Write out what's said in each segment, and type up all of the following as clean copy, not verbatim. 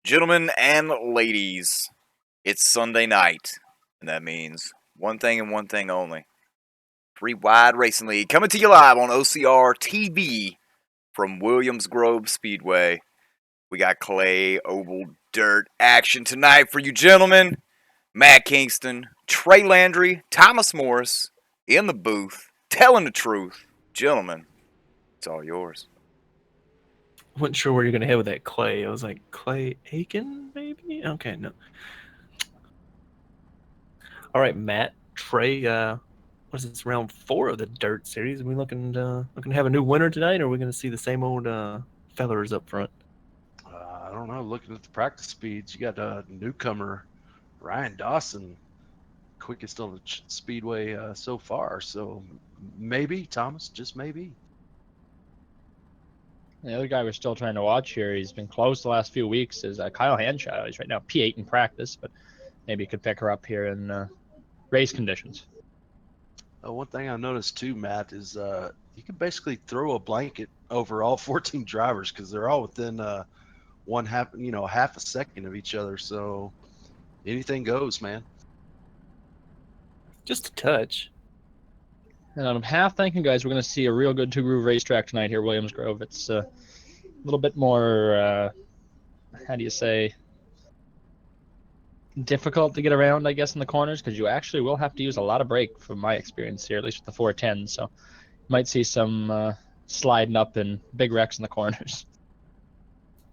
Gentlemen and ladies, it's Sunday night, and that means one thing and one thing only. Three Wide Racing League coming to you live on OCR TV from Williams Grove Speedway. We got Clay Oval Dirt action tonight for you gentlemen. Matt Kingston, Trey Landry, Thomas Morris in the booth, telling the truth. Gentlemen, it's all yours. Wasn't sure where you're gonna head with that Clay. I was like, Clay Aiken, maybe? Okay, no. All right, Matt, Trey. What is this, round 4 of the Dirt Series? Are we looking to have a new winner tonight, or are we gonna see the same old fellers up front? I don't know. Looking at the practice speeds, you got a newcomer, Ryan Dawson, quickest on the speedway so far. So maybe Thomas, just maybe. The other guy we're still trying to watch here, he's been close the last few weeks, is Kyle Hanshaw. He's right now P8 in practice, but maybe he could pick her up here in race conditions. One thing I noticed too, Matt, is you can basically throw a blanket over all 14 drivers because they're all within half a second of each other. So anything goes, man. Just a touch. And I'm half thinking, guys, we're going to see a real good two-groove racetrack tonight here, Williams Grove. It's a little bit more, how do you say, difficult to get around, I guess, in the corners because you actually will have to use a lot of brake from my experience here, at least with the 410. So you might see some sliding up and big wrecks in the corners.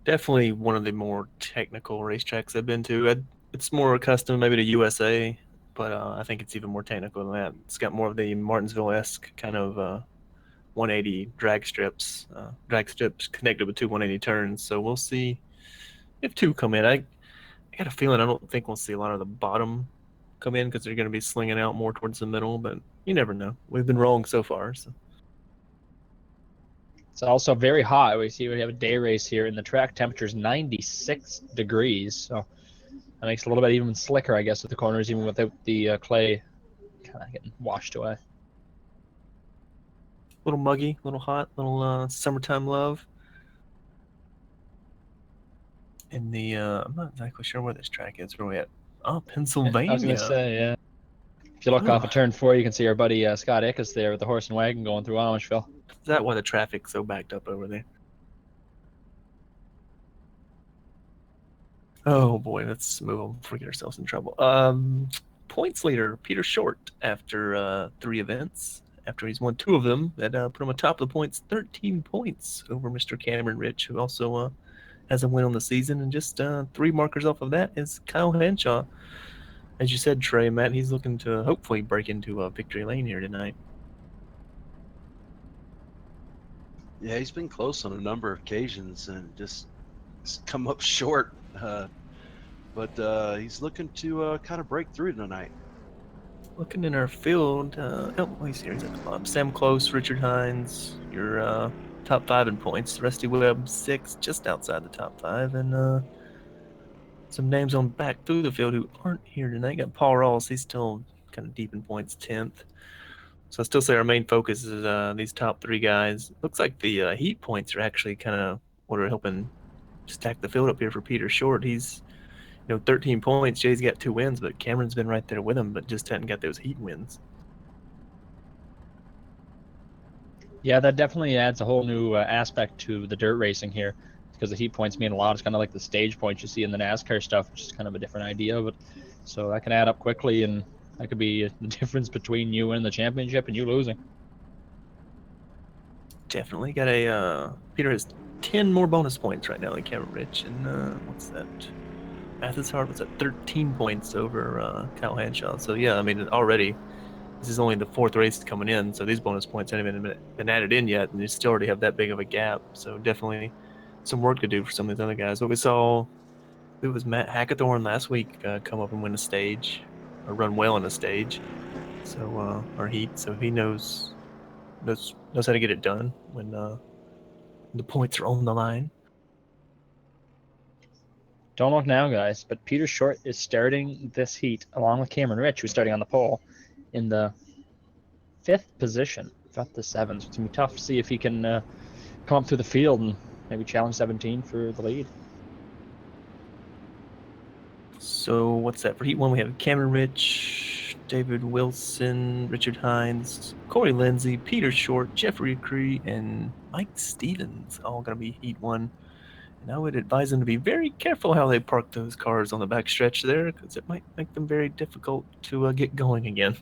Definitely one of the more technical racetracks I've been to. It's more accustomed maybe to USA, but I think it's even more technical than that. It's got more of the Martinsville-esque kind of 180 drag strips connected with two 180 turns. So we'll see if two come in. I got a feeling I don't think we'll see a lot of the bottom come in because they're going to be slinging out more towards the middle, but you never know. We've been wrong so far. So. It's also very hot. We have a day race here, and the track temperature is 96 degrees. So that makes it a little bit even slicker, I guess, with the corners, even without the clay kind of getting washed away. A little muggy, a little hot, little summertime love. In the, I'm not exactly sure where this track is. Where are we at? Oh, Pennsylvania. I was going to say, yeah. If you look off of turn 4, you can see our buddy Scott Ickes there with the horse and wagon going through Amishville. Is that why the traffic's so backed up over there? Oh boy, let's move on before we get ourselves in trouble. Points leader, Peter Short, after 3 events. After he's won 2 of them, that put him atop the points, 13 points over Mr. Cameron Rich, who also has a win on the season. And just 3 markers off of that is Kyle Hanshaw. As you said, Trey, Matt, he's looking to hopefully break into a victory lane here tonight. Yeah, he's been close on a number of occasions and just come up short. But he's looking to kind of break through tonight. Looking in our field, he's here. He's at the bottom. Sam Close, Richard Hines, your top 5 in points. Rusty Webb, 6, just outside the top 5. And some names on back through the field who aren't here tonight. Got Paul Rawls. He's still kind of deep in points, 10th. So I still say our main focus is these top 3 guys. Looks like the heat points are actually kind of what are helping stack the field up here for Peter Short. He's 13 points. Jay's got 2 wins, but Cameron's been right there with him, but just hadn't got those heat wins. Yeah, that definitely adds a whole new aspect to the dirt racing here because the heat points mean a lot. It's kind of like the stage points you see in the NASCAR stuff, which is kind of a different idea. But so that can add up quickly, and that could be the difference between you winning the championship and you losing. Definitely got a Peter has 10 more bonus points right now than Cameron Rich, and what's that? Math is hard. What's that? 13 points over Kyle Hanshaw. So yeah, I mean already this is only the 4th race coming in, so these bonus points haven't even been added in yet, and you still already have that big of a gap. So definitely some work to do for some of these other guys. What we saw, it was Matt Hackathorn last week come up and win a stage, or run well in a stage. So or heat. So he knows how to get it done when the points are on the line. Don't look now, guys, but Peter Short is starting this heat along with Cameron Rich, who's starting on the pole in the 5th position, 5th to 7th. So it's going to be tough to see if he can come up through the field and maybe challenge 17 for the lead. So what's that for Heat 1? We have Cameron Rich, David Wilson, Richard Hines, Corey Lindsay, Peter Short, Jeffrey Cree, and Mike Stevens, all going to be Heat 1. And I would advise them to be very careful how they park those cars on the back stretch there, because it might make them very difficult to get going again.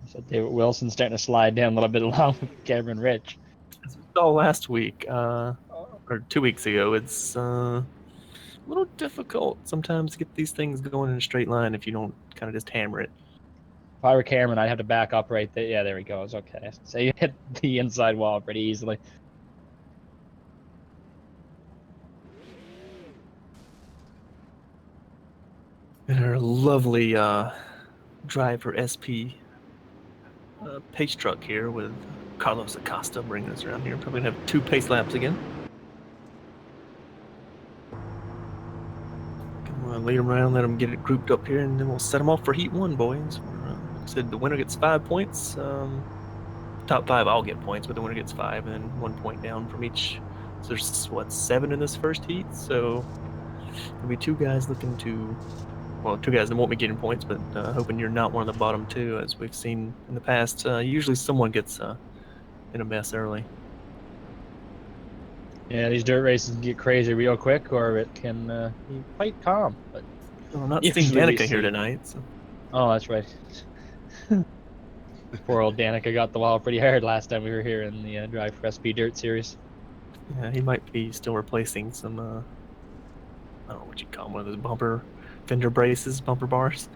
So David Wilson starting to slide down a little bit along with Cameron Rich. As we saw last week, or 2 weeks ago, it's a little difficult sometimes to get these things going in a straight line if you don't kind of just hammer it. If I were Cameron, I'd have to back up right there. Yeah, there he goes. Okay. So you hit the inside wall pretty easily. And our lovely driver SP pace truck here with Carlos Acosta bringing us around here. Probably gonna have 2 pace laps again. We'll lead them around, let them get it grouped up here, and then we'll set them off for Heat 1, boys. Like I said, the winner gets 5 points. Top 5 all get points, but the winner gets 5, and then 1 point down from each. So there's, 7 in this first heat? So there'll be 2 guys looking to... Well, 2 guys that won't be getting points, but hoping you're not one of the bottom 2, as we've seen in the past. Usually someone gets in a mess early. Yeah, these dirt races can get crazy real quick, or it can be quite calm. But Well, not usually seeing we Danica here see- tonight. So. Oh, that's right. Poor old Danica got the wall pretty hard last time we were here in the Drive for SP Dirt Series. Yeah, he might be still replacing some, I don't know what you call them, one of those bumper fender braces, bumper bars.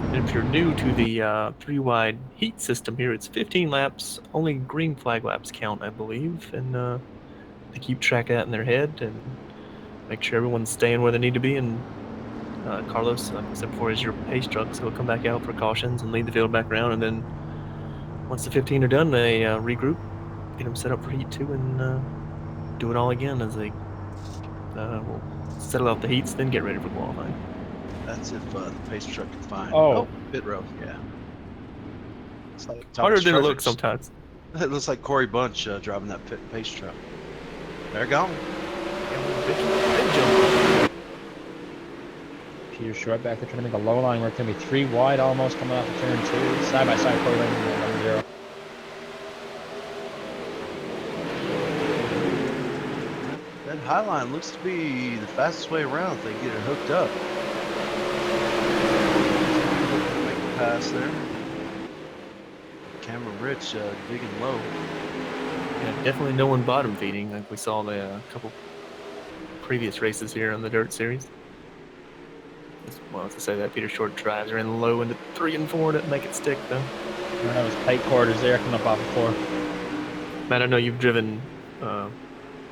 And if you're new to the 3-wide heat system here, it's 15 laps. Only green flag laps count, I believe, and they keep track of that in their head and make sure everyone's staying where they need to be. And Carlos, except for is your pace truck, so he'll come back out for cautions and lead the field back around. And then once the 15 are done, they regroup, get them set up for Heat 2, and do it all again as they will settle out the heats, then get ready for qualifying. That's if the pace truck can find. Oh. Pit road. Yeah. It's like Harder Thomas than it looks Trevor's. sometimes. It looks like Corey Bunch driving that pace truck. They're gone. Big jump. Peter Short back there trying to make a low line where it's going to be 3 wide almost coming off of turn 2. Side by side, Corey Lindsay at number 0. That high line looks to be the fastest way around if they get it hooked up. Make a pass there. Cameron Rich digging low. Yeah, definitely no one bottom feeding like we saw the couple previous races here on the Dirt Series. Well, to say that Peter Short drives are in low into 3 and 4 to make it stick, though. That was tight quarters there coming up off of 4. Matt, I know you've driven a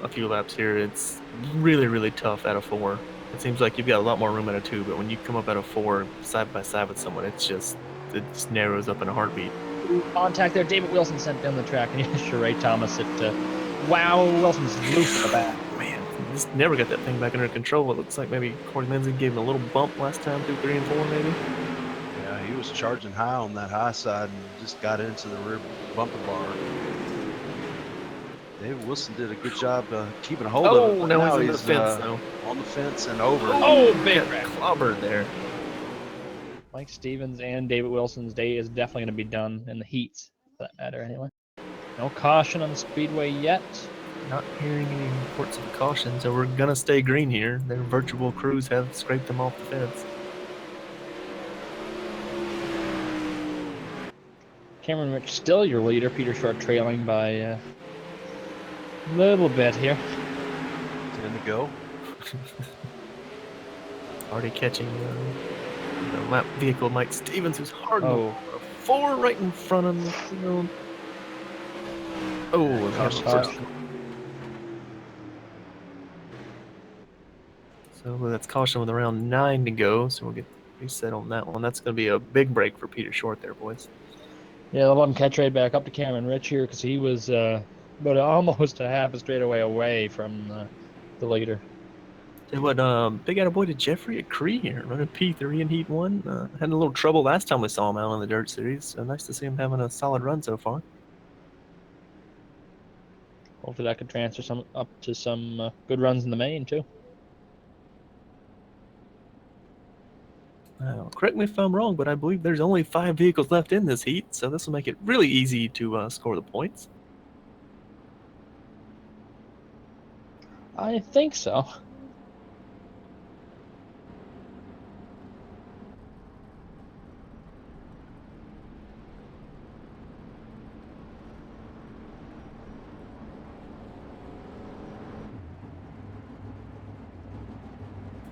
few laps here. It's really, really tough out of 4. It seems like you've got a lot more room out of 2, but when you come up out of 4 side by side with someone, it just narrows up in a heartbeat. Contact there. David Wilson sent down the track, and yeah, sure, Ray Thomas. Wow, Wilson's loose at the back. Man, just never got that thing back under control. It looks like maybe Corey Lindsay gave him a little bump last time, 2, 3, and 4, maybe. Yeah, he was charging high on that high side and just got into the rear bumper bar. David Wilson did a good job keeping a hold of it. Oh, but now he's in the fence, though. On the fence and over. Oh, big Got wreck. clobbered there. Mike Stevens and David Wilson's day is definitely going to be done in the heats, for that matter, anyway. No caution on the speedway yet. Not hearing any reports of caution, so we're gonna stay green here. Their virtual crews have scraped them off the fence. Cameron Rich still your leader. Peter Short trailing by a little bit here. 10 to go. Already catching the lap vehicle Mike Stevens, who's hard Oh. 4 right in front of the field. Oh, and Caution. so that's caution with around 9 to go, so we'll get reset on that one. That's going to be a big break for Peter Short there, boys. Yeah, they'll let him catch right back up to Cameron Rich here because he was about almost a half a straightaway away from the leader. Tell you what, big attaboy to Jeffrey at Cree here, running P3 in Heat 1. Had a little trouble last time we saw him out on the Dirt Series, so nice to see him having a solid run so far. Hopefully that could transfer some up to some good runs in the main too. Correct me if I'm wrong, but I believe there's only 5 vehicles left in this heat, so this will make it really easy to score the points. I think so.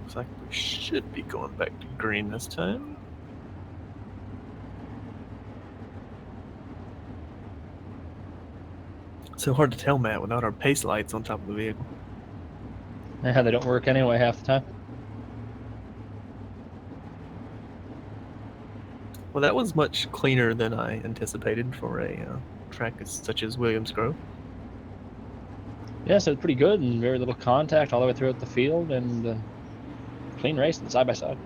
Looks like we should be going back to green this time. So hard to tell, Matt, without our pace lights on top of the vehicle. Yeah, they don't work anyway half the time. Well, that was much cleaner than I anticipated for a track such as Williams Grove. Yeah, so it's pretty good and very little contact all the way throughout the field and clean racing side by side.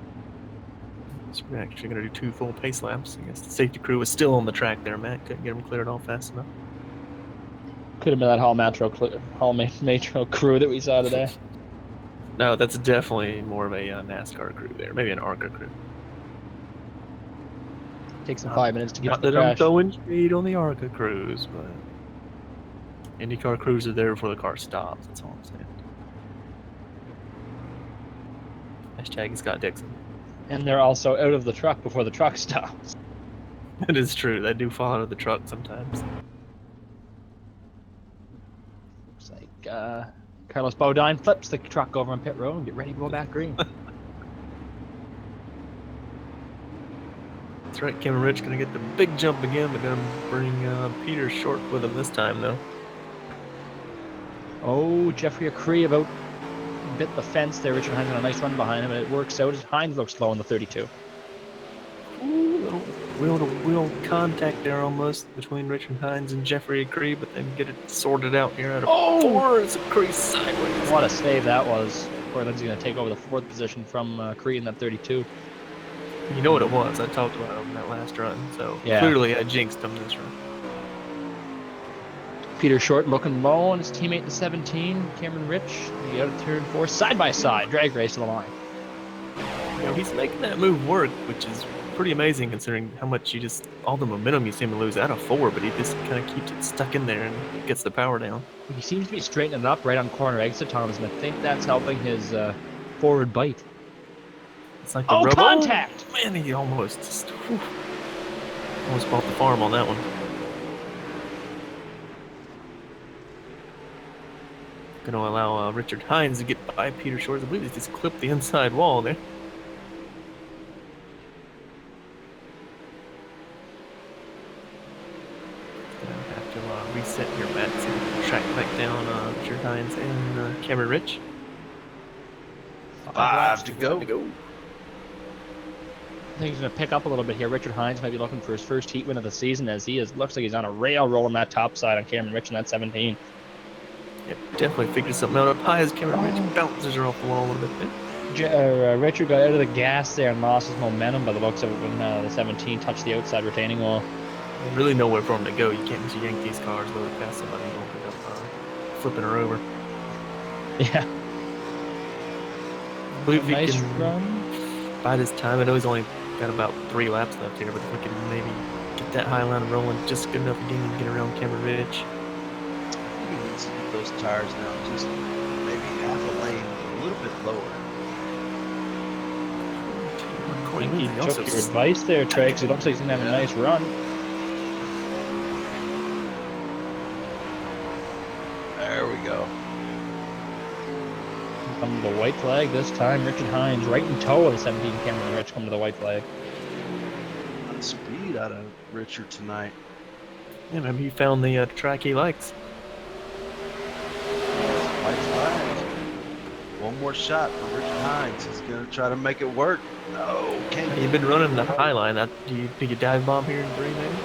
So we're actually going to do 2 full pace laps. I guess the safety crew was still on the track there, Matt. Couldn't get them cleared all fast enough. Could have been that Hall Metro crew that we saw today. No, that's definitely more of a NASCAR crew there. Maybe an ARCA crew. Takes them 5 minutes to get Not to the that I'm crash. throwing shade on the ARCA crews, but IndyCar crews are there before the car stops. That's all I'm saying. Hashtag Scott Dixon. And they're also out of the truck before the truck stops. That is true. They do fall out of the truck sometimes. Looks like Carlos Bodine flips the truck over on pit road and get ready to go back green. That's right. Cameron Rich going to get the big jump again, but going to bring Peter Short with him this time, though. Oh, Jeffrey Acree about bit the fence there. Richard Hines on a nice run behind him, and it works out. Hines looks low in the 32. Ooh, little wheel-to-wheel contact there almost between Richard Hines and Jeffrey Acree, but then get it sorted out here out of 4 as Acree sideways. What a save that was. Corey Lindsay's going to take over the 4th position from Acree in that 32. You know what it was. I talked about him that last run, so Yeah. clearly I jinxed him this run. Peter Short looking low on his teammate in 17, Cameron Rich. The out of turn 4, side by side, drag race to the line. You know, he's making that move work, which is pretty amazing considering how much all the momentum you seem to lose out of 4, but he just kind of keeps it stuck in there and gets the power down. He seems to be straightening it up right on corner exit times, and I think that's helping his forward bite. It's like the Oh, rubber. contact! Man, he almost bought the farm on that one. Going to allow Richard Hines to get by Peter Short. I believe he just clipped the inside wall there. Gonna have to reset here, Matt, so we can track back down Richard Hines and Cameron Rich. 5 to go. I think he's going to pick up a little bit here. Richard Hines might be looking for his first heat win of the season, as looks like he's on a rail rolling that top side on Cameron Rich in that 17. Yep, definitely figured something out up high as Cameron Rich bounces her off the wall a little bit there. Richard got out of the gas there and lost his momentum by the looks of it when the 17 touched the outside retaining wall. There's really nowhere for him to go. You can't just yank these cars loaded past somebody and end up flipping her over. Yeah. I believe Nice he can run. bide his time. I know he's only got about 3 laps left here, but if we can maybe get that high line rolling just good enough again and get around Cameron Ridge. He needs to get those tires now, just maybe half a lane, a little bit lower. I think he took your advice there, Trey, because it looks like he's going to have a nice run. There we go. Come to the white flag this time. Richard Hines right in tow of the 17 Cameron Rich come to the white flag. A lot of speed out of Richard tonight. Yeah, maybe he found the track he likes. White flag. One more shot for Richard Hines. He's going to try to make it work. No, can't You've been running the high line. Do you think you dive bomb here in 3 maybe?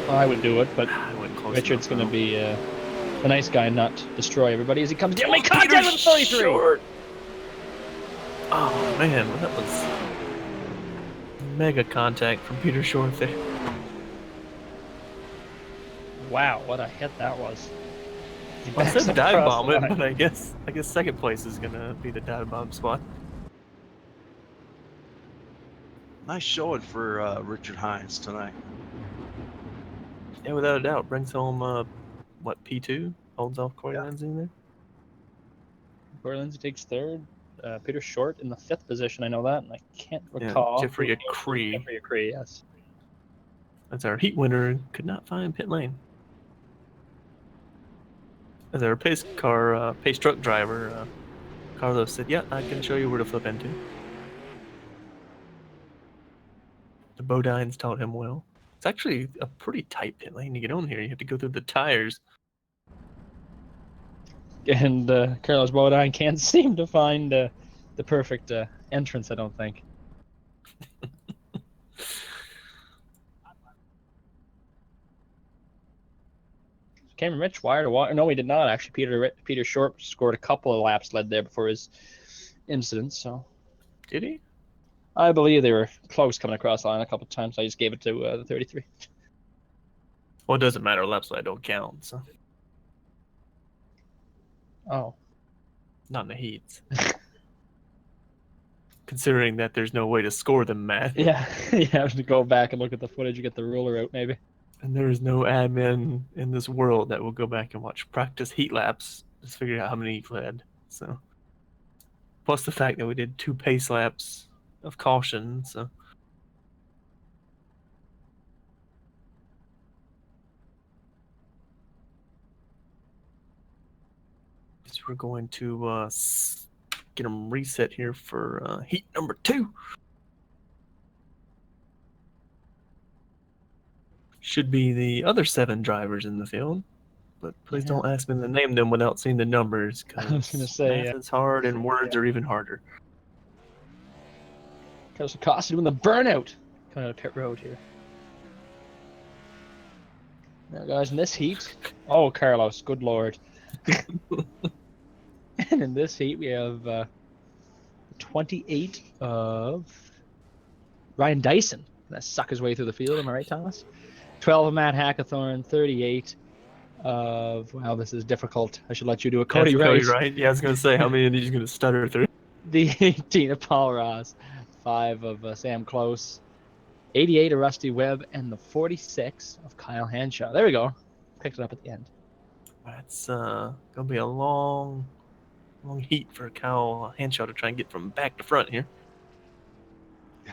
I would do it, but I went close Richard's enough, going to though. be a nice guy and not destroy everybody as he comes down. Make contact with the 33! Short. Oh man, that was mega contact from Peter Short there. Wow, what a hit that was. He Well, I backs said up dive across bomb the it, line. but I guess second place is gonna be the dive bomb spot. Nice showing for Richard Hines tonight. Yeah, without a doubt, brings home what P2 holds off Corey Yeah. Lindsay there. Corey Lindsay takes third. Peter Short in the 5th position. I know that, and I can't Yeah, recall. Jeffrey Acree. Jeffrey Acree, yes. That's our heat winner. Could not find pit lane. As our pace truck driver, Carlos said, "Yeah, I can show you where to flip into." The Bodines taught him well. It's actually a pretty tight pit lane to get on here. You have to go through the tires. And Carlos Bodine can't seem to find the perfect entrance, I don't think. Cameron Rich wire to wire. No, he did not actually. Peter Short scored a couple of laps led there before his incident. So Did he? I believe they were close coming across the line a couple of times. I just gave it to the 33. Well, it doesn't matter. Laps I don't count, so Oh, not in the heats. Considering that there's no way to score them, Matt. yeah. You have to go back and look at the footage and get the ruler out, maybe. And there is no admin in this world that will go back and watch practice heat laps just figure out how many he led. So, plus the fact that we did 2 pace laps of caution. So, so we're going to get them reset here for heat number 2. Should be the other 7 drivers in the field, but please Yeah. don't ask me to name them without seeing the numbers. I was gonna say, math is hard and words are even harder. Carlos Acosta doing the burnout coming out of pit road here. Now, guys, in this heat, oh, Carlos, good lord. And in this heat, we have 28 of Ryan Dyson. That suck his way through the field. Am I right, Thomas? 12 of Matt Hackathorn. 38 of, well, this is difficult. I should let you do it. Cody Wright. Right? Yeah, I was going to say, how many of these are going to stutter through? The 18 of Paul Ross. 5 of Sam Close. 88 of Rusty Webb. And the 46 of Kyle Hanshaw. There we go. Picked it up at the end. That's going to be a long heat for Kyle Hanshaw to try and get from back to front here.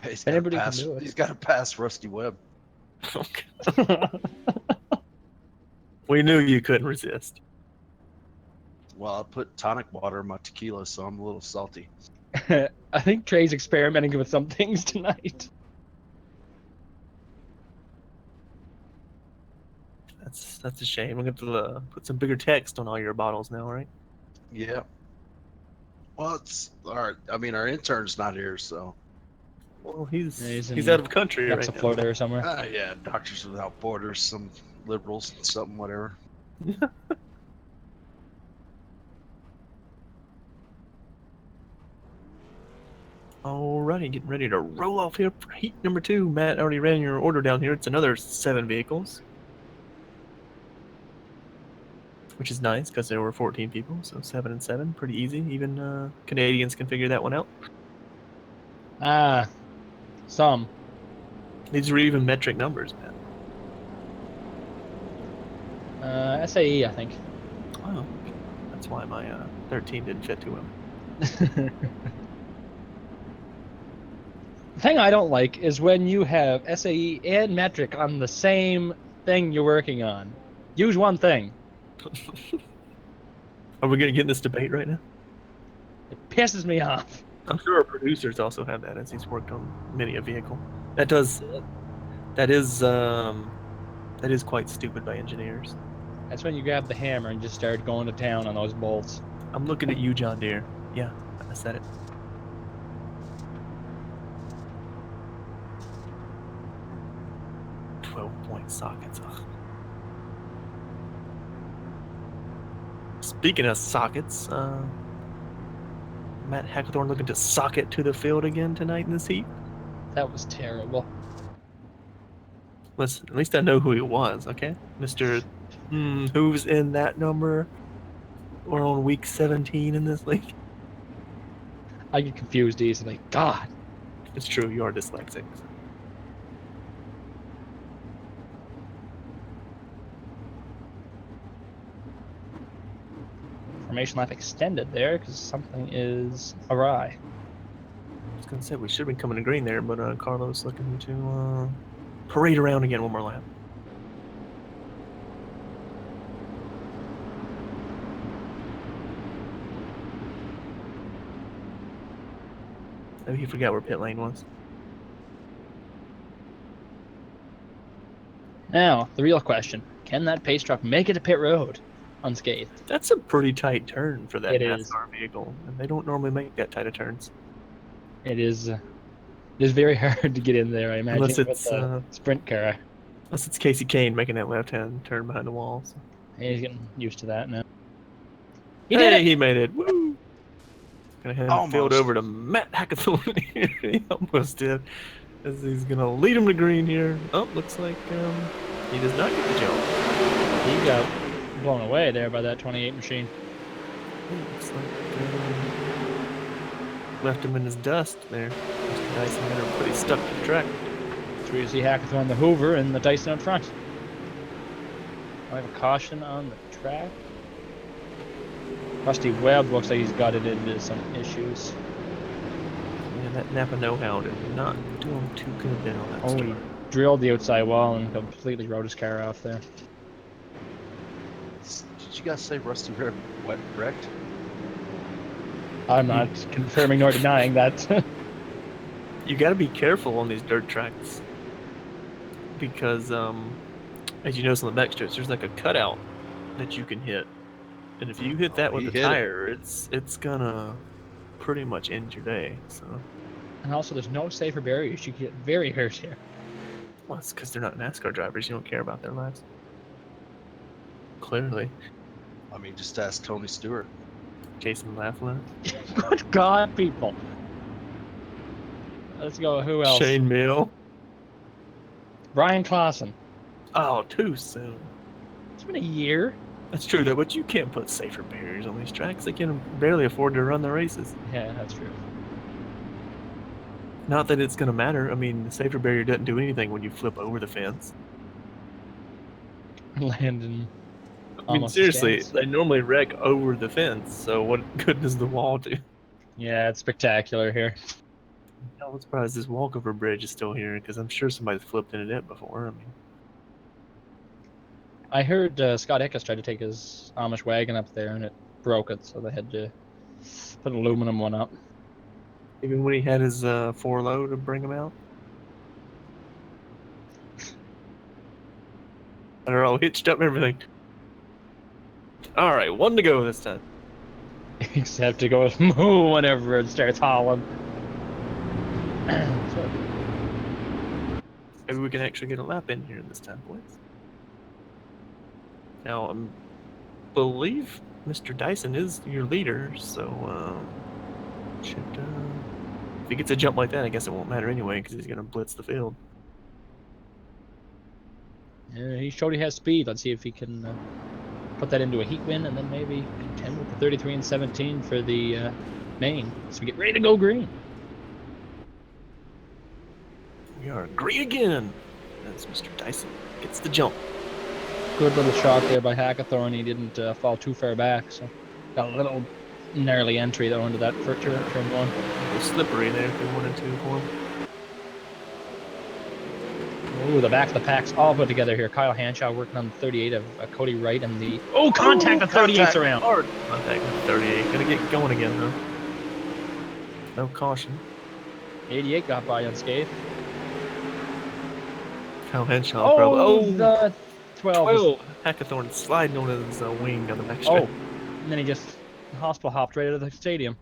He's Anybody got can do it. He's got to pass Rusty Webb. We knew you couldn't resist. Well, I put tonic water in my tequila, so I'm a little salty. I think Trey's experimenting with some things tonight. That's a shame. We're going to have to put some bigger text on all your bottles now, right? Yeah. Well, it's our. I mean, our intern's not here, so. Well, he's in out of the country Next right to now. Florida or somewhere. Yeah, Doctors Without Borders, some liberals, something, whatever. Alrighty, getting ready to roll off here for heat number 2. Matt already ran your order down here. It's another 7 vehicles. Which is nice because there were 14 people, so 7 and 7, pretty easy. Even Canadians can figure that one out. Some. These are even metric numbers, Matt. SAE, I think. Oh, that's why my 13 didn't fit too well. The thing I don't like is when you have SAE and metric on the same thing you're working on. Use one thing. Are we going to get in this debate right now? It pisses me off. I'm sure our producers also have that as he's worked on many a vehicle. That is quite stupid by engineers. That's when you grab the hammer and just start going to town on those bolts. I'm looking at you, John Deere. Yeah, I said it. .12 sockets. Ugh. Speaking of sockets, Matt Hackathorn looking to socket to the field again tonight in this heat. That was terrible. Listen, at least I know who he was, okay? Mr. Who's in that number? We're on week 17 in this league. I get confused easily. God. It's true, you are dyslexic. So. Formation lap extended there because something is awry. I was gonna say we should have been coming to green there, but Carlos looking to parade around again one more lap. Maybe he forgot where pit lane was. Now, the real question. Can that pace truck make it to pit road unscathed? That's a pretty tight turn for that It NASCAR is. vehicle, and they don't normally make that tight of turns. It is very hard to get in there, I imagine, Unless with it's a sprint car. unless it's Casey Kane making that left-hand turn behind the wall. So. He's getting used to that now. He did it! He made it! Woo! Gonna hand the field Almost. over to Matt Hackathorn here. He almost did. As he's gonna lead him to green here. Oh, looks like he does not get the jump. He got blown away there by that 28 machine. Looks like left him in his dust there. Mr. Dyson had him pretty stuck to the track. So we see Hackathorn, the Hoover, and the Dyson up front. I have a caution on the track. Rusty Webb looks like he's got it into some issues. Yeah, that Napa know-how did not do him too good there on that Oh, he start. drilled the outside wall and completely rode his car off there. Did you guys say Rusty Red wrecked? I'm not confirming nor denying that. You got to be careful on these dirt tracks because, as you notice on the back stretch, there's like a cutout that you can hit, and if you hit that with he a hit it. tire, it's gonna pretty much end your day. So, And also, there's no safer barriers. You can get very hurt here. well, it's because they're not NASCAR drivers. You don't care about their lives. Clearly, I mean, just ask Tony Stewart. Jason Laughlin, Good God, people. Let's go. Who else? Shane Mill. Brian Clausen. Oh, too soon. It's been a year. That's true, though, but you can't put safer barriers on these tracks. They can barely afford to run the races. Yeah, that's true. Not that it's going to matter. I mean, the safer barrier doesn't do anything when you flip over the fence. Landon. I mean, almost seriously, stands. they normally wreck over the fence, so what good does the wall do? Yeah, it's spectacular here. I'm surprised this walkover bridge is still here, because I'm sure somebody's flipped into it before. I mean, I heard Scott Eckes tried to take his Amish wagon up there and it broke it, so they had to put an aluminum one up. even when he had his 4-low to bring him out. They're all hitched up and everything. All right, one to go this time. Except to go moo whenever it starts hauling. So, Maybe we can actually get a lap in here this time, boys. Now, I believe Mr. Dyson is your leader, so should if he gets a jump like that, I guess it won't matter anyway because he's gonna blitz the field. yeah, he showed he has speed. Let's see if he can put that into a heat win and then maybe contend with the 33 and 17 for the main. So we get ready to go green. We are green again as Mr. Dyson gets the jump. Good little shot there by Hackathorn. He didn't fall too far back, so got a little gnarly entry though into that first turn one. A little slippery there if we wanted to for him. Ooh, the back of the pack's all put together here. Kyle Hanshaw working on the 38 of Cody Wright and the contact the 38's around. Hard contact with 38. Gonna get going again though. No caution. 88 got by unscathed. Kyle Henshaw probably. The 12. 12. Hackathorn sliding on his wing on the back Oh, straight. and then he just hospital hopped right out of the stadium.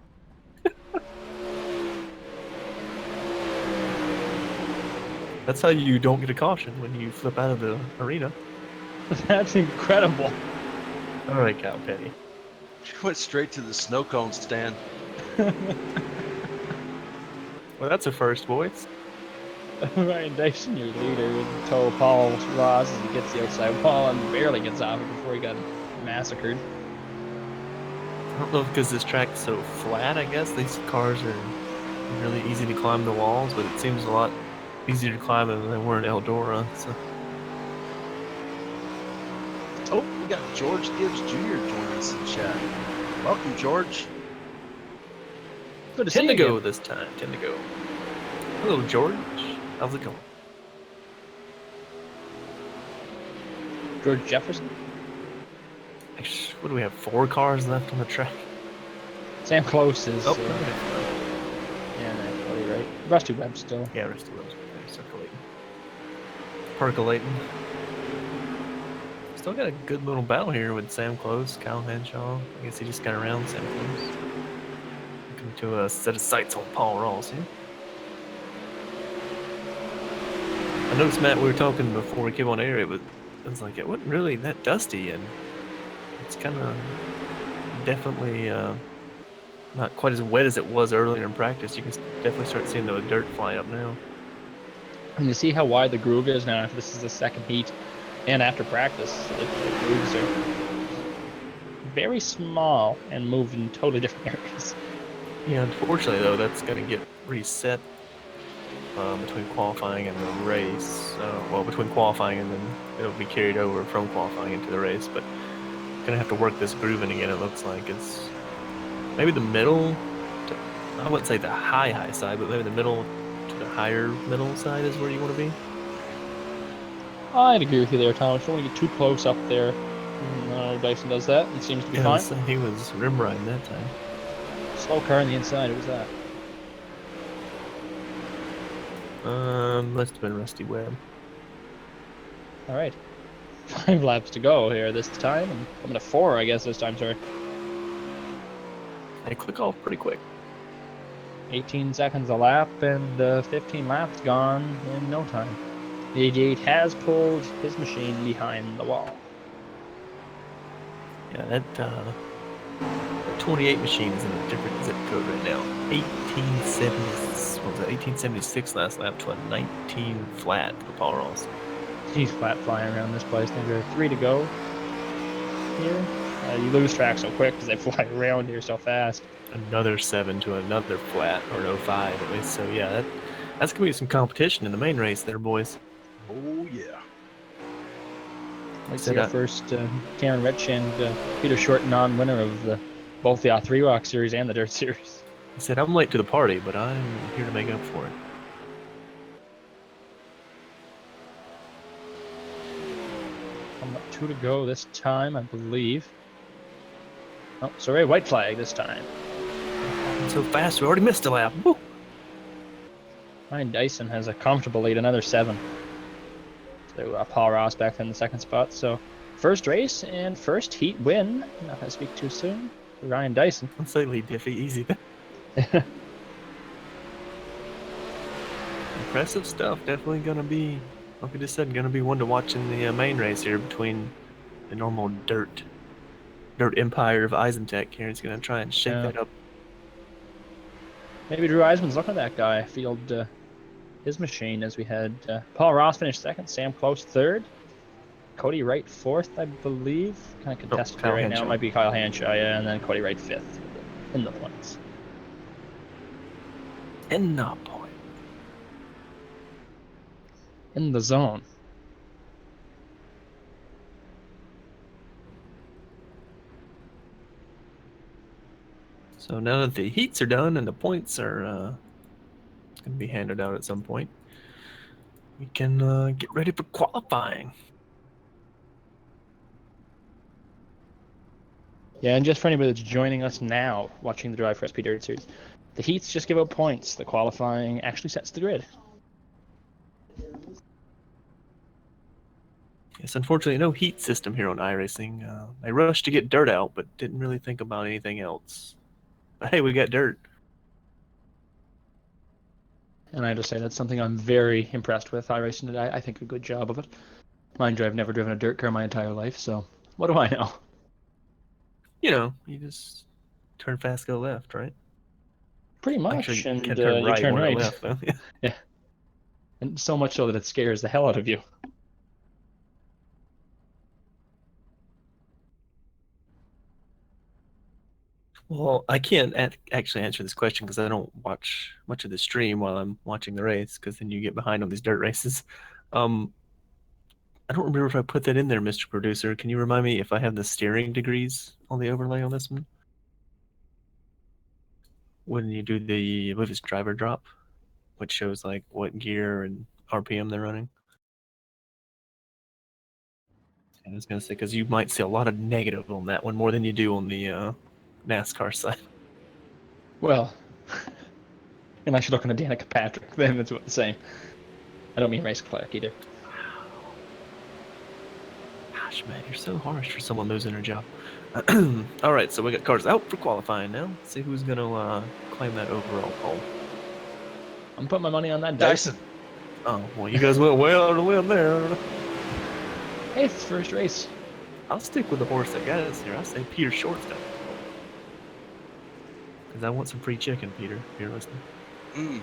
That's how you don't get a caution when you flip out of the arena. That's incredible. All right, Kyle Petty. Went straight to the snow cone stand. Well, that's a first, boys. Ryan Dyson, your leader, would tow Paul Ross as he gets the outside wall and barely gets off it before he got massacred. I don't know if because this track's so flat, I guess these cars are really easy to climb the walls, but it seems a lot easier to climb than they were in Eldora. So Oh, we got George Gibbs Jr. joining us in chat. Welcome, George. Good to see 10 you to go again. this time. 10 to go. Hello, George. How's it going? George Jefferson. Actually, what do we have? 4 cars left on the track. Sam Close is. Oh, Yeah, Cody Wright. Rusty Webb still. yeah, Rusty Webb's there circulating, percolating. Still got a good little battle here with Sam Close, Kyle Henshaw. I guess he just got around Sam Close. Looking to a set of sights on Paul Ross here. I noticed, Matt, we were talking before we came on air. It was like it wasn't really that dusty, and it's kind of definitely not quite as wet as it was earlier in practice. You can definitely start seeing the dirt fly up now. And you see how wide the groove is now. This is the second heat, and after practice, the grooves are very small and move in totally different areas. Yeah, unfortunately though, that's going to get reset between qualifying and the race. Well, between qualifying and then it'll be carried over from qualifying into the race. But gonna have to work this grooving again. It looks like it's maybe the middle. I wouldn't say the high side, but maybe the middle to the higher middle side is where you want to be. I'd agree with you there, Tom. Don't want to get too close up there. Dyson does that and seems to be fine. He was rim riding that time. Slow car on the inside. It was that. Must have been Rusty Webb. All right. 5 laps to go here this time, and coming to 4, I guess this time. Sorry. They click off pretty quick. 18 seconds a lap, and 15 laps gone in no time. The 88 has pulled his machine behind the wall. Yeah, that 28 machine is in a different zip code right now. 1876 last lap to a 19 flat for Paul Ross. He's flat flying around this place. There are 3 to go here. You lose track so quick because they fly around here so fast. Another 7 to another flat, or an 05 at least. So yeah, that's gonna be some competition in the main race there, boys. Oh, yeah. Let's see our first Cameron Rich and Peter Short non-winner of both the 3 Rock Series and the Dirt Series. He said, "I'm late to the party, but I'm here to make up for it." Coming up 2 to go this time, I believe. Oh, sorry, white flag this time. So fast, we already missed a lap. Woo! Ryan Dyson has a comfortable lead, another 7. So Paul Ross back in the second spot. So first race and first heat win. Not gonna speak too soon. Ryan Dyson. Don't say Lee Diffie, easy. Impressive stuff. Definitely gonna be, like I just said, gonna be one to watch in the main race here between the normal dirt empire of Eisentech here. He's gonna try and shake that up. Maybe Drew Eisman's looking at that guy. Field his machine as we had Paul Ross finished second, Sam Close third, Cody Wright fourth, I believe. Kind of contested right Henshaw. now. It might be Kyle Hanshaw, yeah, and then Cody Wright fifth in the points. In the point. In the zone. So now that the heats are done and the points are going to be handed out at some point, we can get ready for qualifying. Yeah, and just for anybody that's joining us now, watching the Drive for SP Dirt Series, the heats just give out points. The qualifying actually sets the grid. Yes, unfortunately, no heat system here on iRacing. They rushed to get dirt out, but didn't really think about anything else. But hey, we got dirt. And I have to say, that's something I'm very impressed with. iRacing today, I think a good job of it. Mind you, I've never driven a dirt car my entire life, so what do I know? You know, you just turn fast, go left, right? Pretty much, Actually, and you can't turn right, you turn or right. left, though. Yeah. And so much so that it scares the hell out of you. Well, I can't actually answer this question because I don't watch much of the stream while I'm watching the race, because then you get behind on these dirt races. Um, I don't remember if I put that in there, Mr. Producer. Can you remind me if I have the steering degrees on the overlay on this one? When you do the, I believe it's driver drop, which shows like what gear and RPM they're running. And I was gonna say, because you might see a lot of negative on that one more than you do on the NASCAR side. Well, unless you're looking at Danica Patrick, then it's what the same. I don't mean Race Clark either. Gosh, man, you're so harsh for someone losing their job. All right, so we got cars out for qualifying now. Let's see who's gonna claim that overall pole. I'm putting my money on that Dyson. Dyson. Oh, well, you guys went well on the limb there. Hey, it's his first race. I'll stick with the horse that got us here. I say Peter Short's got it. Because I want some free chicken, Peter, if you're listening. Mm.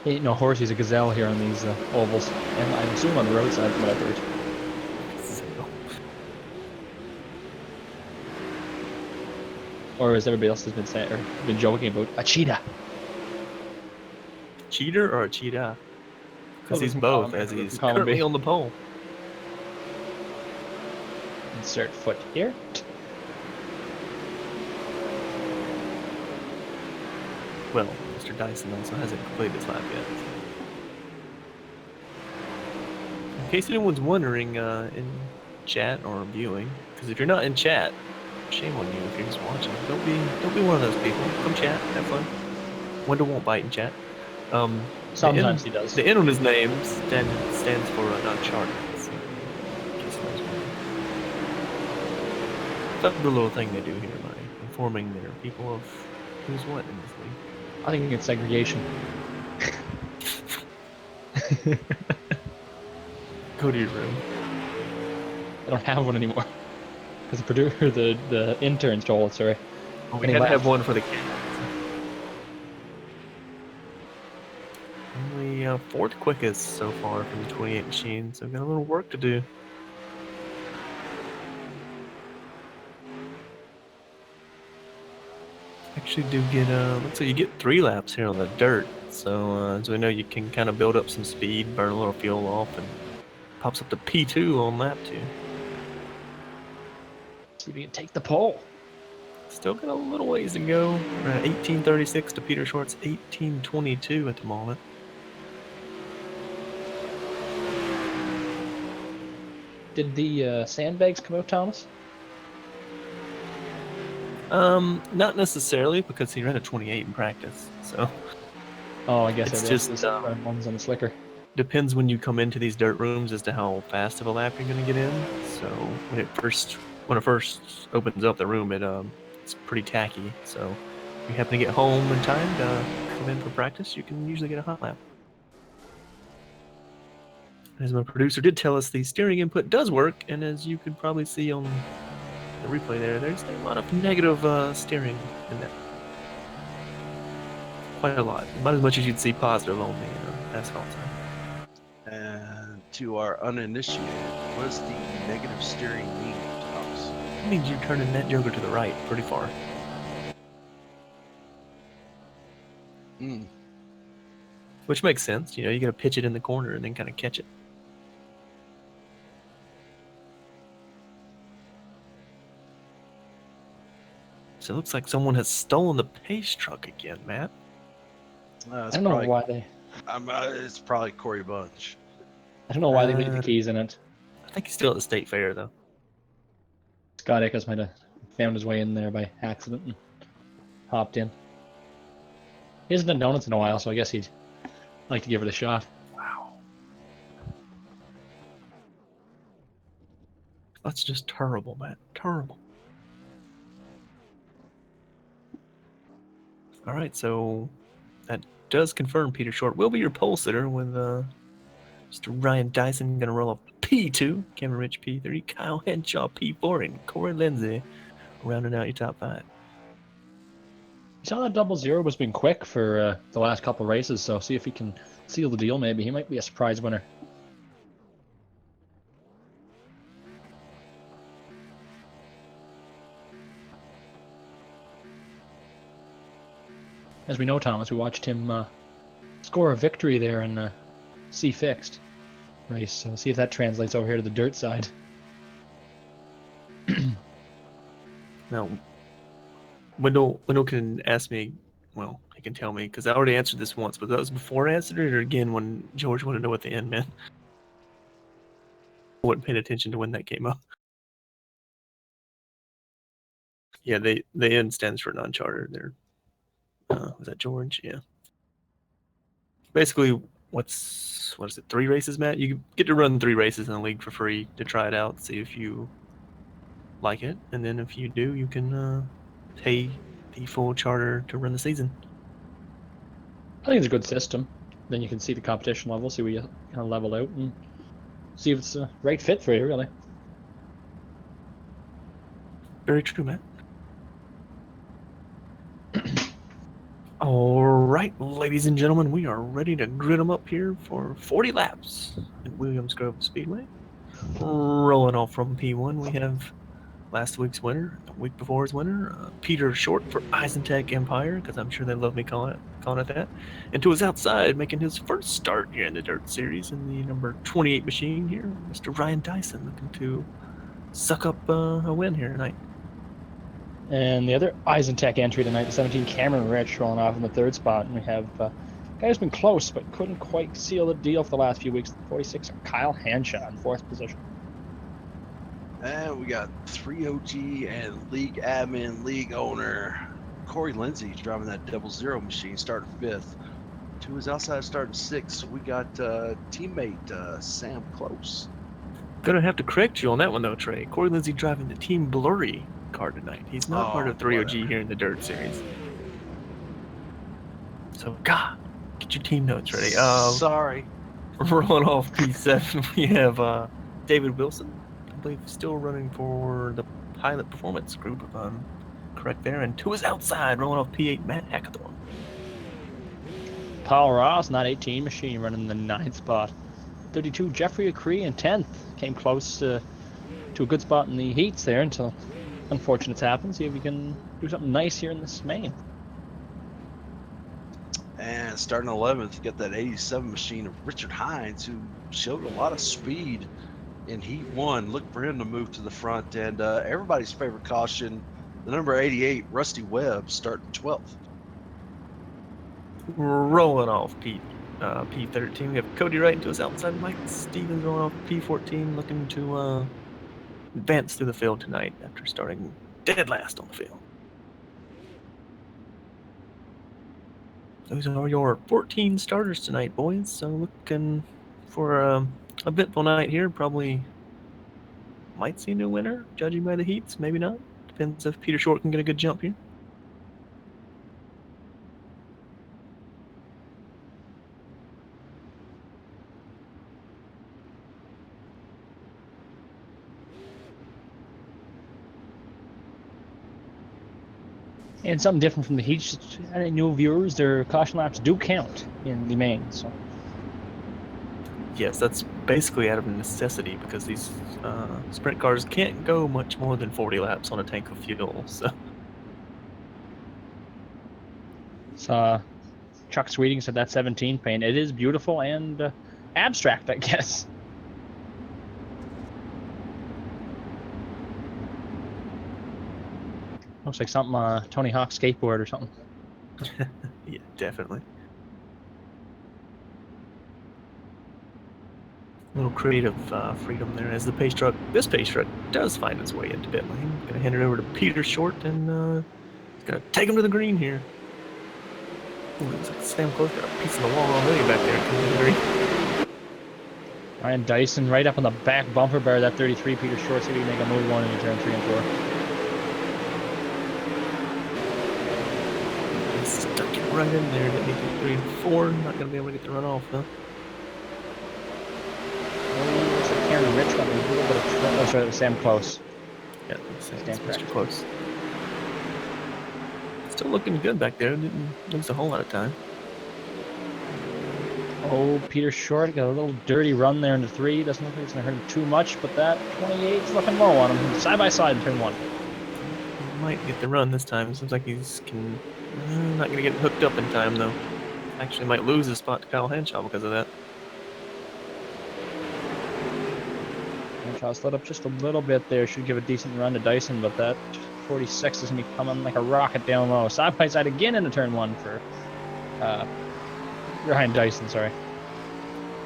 He ain't no horse, he's a gazelle here on these ovals. And I assume on the roadside from what I've heard. So, Or as everybody else has been saying, or been joking about, a cheetah. cheater or a cheetah? Because Well, he's we can call both, him- as we he's can call him currently both. on the pole. Insert foot here. Well, Mr. Dyson also hasn't completed his lap yet. In case anyone's wondering in chat or viewing, because if you're not in chat, shame on you if you're just watching. Don't be one of those people. Come chat, have fun. Wonder won't bite in chat. Sometimes he does. The N on his name stands for Uncharted. So, in case you guys wondering. That's the little thing they do here by informing their people of who's what in this league. I think it's segregation. Go to your room. I don't have one anymore. Because the producer, the intern stole it, sorry. Oh, we And he had to have left. one for the kids. Only fourth quickest so far from the 28 machine, so we've got a little work to do. Actually do get looks like you get 3 laps here on the dirt, so as we know you can kind of build up some speed, burn a little fuel off, and pops up to P2 on lap 2. See if we can take the pole. Still got a little ways to go. We're at 18:36 to Peter Short's 18:22 at the moment. Did the sandbags come out, Thomas? Not necessarily, because he ran a 28 in practice, so Oh, I guess It's everybody else just, is running ones on the slicker. depends when you come into these dirt rooms as to how fast of a lap you're gonna get in. So when it first opens up the room, it's pretty tacky. So if you happen to get home in time to come in for practice, you can usually get a hot lap. As my producer did tell us, the steering input does work, and as you could probably see on the replay there's a lot of negative steering in that. Quite a lot. About as much as you'd see positive on the asphalt side. And to our uninitiated, what does the negative steering mean, Thomas? That means you're turning that joker to the right pretty far. Mm. Which makes sense. You know, you gotta pitch it in the corner and then kind of catch it. So it looks like someone has stolen the pace truck again, Matt. I don't know why they. It's probably Corey Bunch. I don't know why they leave the keys in it. I think he's still at the state fair though. Scott Eckes might have found his way in there by accident and hopped in. He hasn't done donuts in a while, so I guess he'd like to give it a shot. Wow. That's just terrible, Matt. Terrible. All right, so that does confirm Peter Short will be your pole sitter with Mr. Ryan Dyson gonna roll up P2, Cameron Rich P3, Kyle Henshaw P4, and Corey Lindsay rounding out your top 5. You saw that 00 was been quick for the last couple races, so see if he can seal the deal. Maybe he might be a surprise winner. as we know, Thomas, we watched him score a victory there in C fixed race. So see if that translates over here to the dirt side. Now, Wendell can ask me. Well, he can tell me because I already answered this once, but that was before I answered it, or again when George wanted to know what the end meant. I wasn't paying attention to when that came up. Yeah, the N stands for non-charter. They're was that George? Yeah. Basically, what is it? 3 races, Matt? You get to run 3 races in the league for free to try it out, see if you like it, and then if you do, you can pay the full charter to run the season. I think it's a good system. Then you can see the competition level, see where you kind of level out, and see if it's the right fit for you, really. Very true, Matt. All right, ladies and gentlemen, we are ready to grid them up here for 40 laps at Williams Grove Speedway. Rolling off from P1, we have last week's winner, the week before's winner, Peter Short for Isentech Empire, because I'm sure they love me calling it that. And to his outside, making his first start here in the Dirt Series in the number 28 machine here, Mr. Ryan Dyson, looking to suck up a win here tonight. And the other Isentech entry tonight, the 17 Cameron Rich, rolling off in the 3rd spot. And we have a guy who's been close but couldn't quite seal the deal for the last few weeks. The 46, Kyle Hanshaw in 4th position. And we got 3OG and league admin, league owner Corey Lindsay driving that 00 machine, starting 5th. To his outside, starting 6th. We got teammate Sam Close. Gonna have to correct you on that one though, Trey. Corey Lindsay driving the Team Blurry car tonight. He's not part of 3OG whatever. here in the Dirt Series. So, God, get your team notes ready. Sorry. Rolling off P7, we have David Wilson. I believe still running for the Pilot Performance Group, if I'm correct there. And to his outside, rolling off P8, Matt Hackathorn. Paul Ross, not 18 machine, running the 9th spot. 32, Jeffrey Acree in 10th. Came close to a good spot in the heats there until unfortunates happen. See if we can do something nice here in this main. And starting 11th, you got that 87 machine of Richard Hines, who showed a lot of speed in Heat 1. Look for him to move to the front. And everybody's favorite caution, the number 88, Rusty Webb, starting 12th. Rolling off P13, we have Cody Wright to his outside, Mike Stevens rolling off P14, looking to advance through the field tonight after starting dead last on the field. Those are your 14 starters tonight, boys. So looking for a eventful night here. Probably might see a new winner, judging by the heats. Maybe not. Depends if Peter Short can get a good jump here. And something different from the heats, any new viewers, their caution laps do count in the main. So Yes, that's basically out of necessity because these sprint cars can't go much more than 40 laps on a tank of fuel. So Chuck Sweeting said that 17 paint. It is beautiful and abstract, I guess. Looks like something Tony Hawk skateboard or something. yeah, definitely. A little creative freedom there as the pace truck. This pace truck does find its way into pit lane. Gonna hand it over to Peter Short and he's gonna take him to the green here. Ooh, looks like Sam Close got a piece of the wall already back there. Coming to the green. Ryan Dyson right up on the back bumper bar. That 33 Peter Short. See if he can make a move one into turn 3 and 4. Stuck it right in there. Didn't make it 3 and 4. Not gonna be able to get the run off though. Looks like Karen Rich got a little bit of trouble. Oh, sorry, it was Sam Close. Yeah, Sam, Stand Mr. correct. Close. Still looking good back there. Didn't lose a whole lot of time. Oh, Peter Short got a little dirty run there into 3. Doesn't look like it's going to hurt him too much, but that 28 is looking low on him. Side by side in turn 1. might get the run this time. Seems like not gonna get hooked up in time though. Actually, might lose his spot to Kyle Henshaw because of that. Henshaw slid up just a little bit there. Should give a decent run to Dyson, but that 46 is going to be coming like a rocket down low. Side by side again into turn 1 for Ryan Dyson, sorry.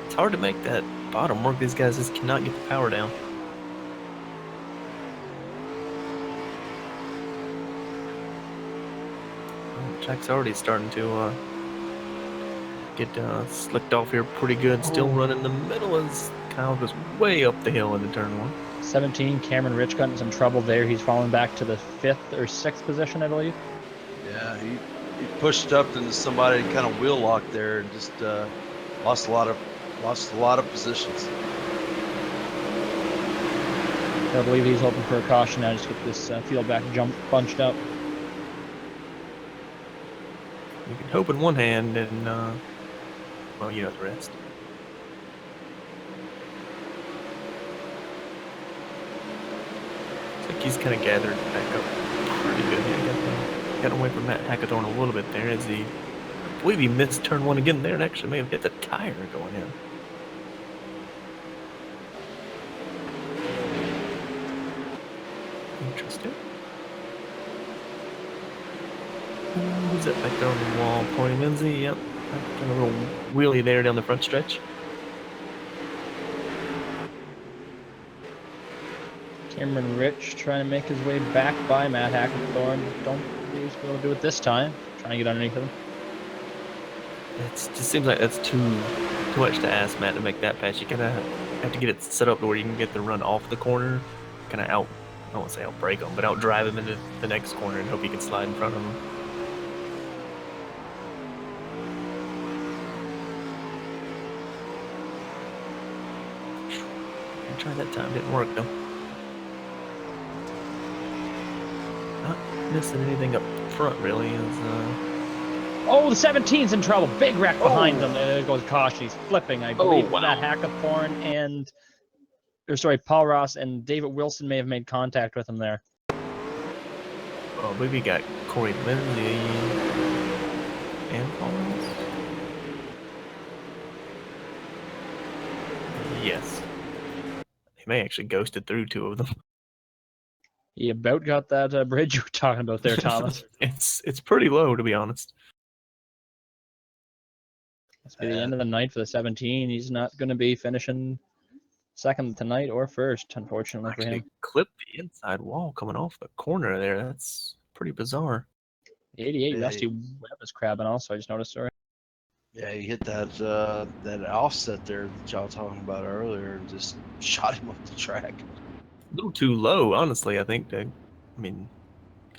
It's hard to make that bottom work. These guys just cannot get the power down. Well, Jack's already starting to get slicked off here pretty good. Still running the middle as Kyle goes way up the hill into turn 1. 17, Cameron Rich got in some trouble there. He's falling back to the 5th or 6th position, I believe. Yeah, he pushed up into somebody kind of wheel locked there and just lost a lot of positions. I believe he's hoping for a caution now, just get this field back jump bunched up. You can hope in one hand and well, you know the rest. Looks like he's kind of gathered back up pretty good. Yeah, got away from Matt Hackathorn a little bit there as I believe he missed turn 1 again there and actually may have hit the tire going in. Interesting. Who's that back there on the wall? Corey Lindsay, yep. Got a little wheelie there down the front stretch. Cameron Rich trying to make his way back by Matt Hackathorn. Don't think he's going to do it this time. Trying to get underneath of him. It just seems like that's too much to ask Matt to make that pass. You kind of have to get it set up to where you can get the run off the corner, kind of out. I don't want to say outbreak him, but outdrive him into the next corner and hope he can slide in front of him. I tried that time, didn't work though. Not missing anything up front really. Oh, the 17's in trouble. Big wreck behind him. There goes caution. He's flipping. I believe wow. Matt Hackathorn and, Paul Ross and David Wilson may have made contact with him there. Oh, I believe we got Corey Lindsay and Paul Ross. Yes. He may actually ghosted through 2 of them. He about got that bridge you were talking about there, Thomas. It's pretty low, to be honest. It's be the end of the night for the 17. He's not going to be finishing second tonight or first, unfortunately for Actually him. clipped the inside wall coming off the corner there. That's pretty bizarre. The 88, Yeah, Rusty Webb is crabbing also. I just noticed, sorry. Yeah, he hit that offset there that y'all talking about earlier and just shot him up the track. A little too low, honestly, I think. Kind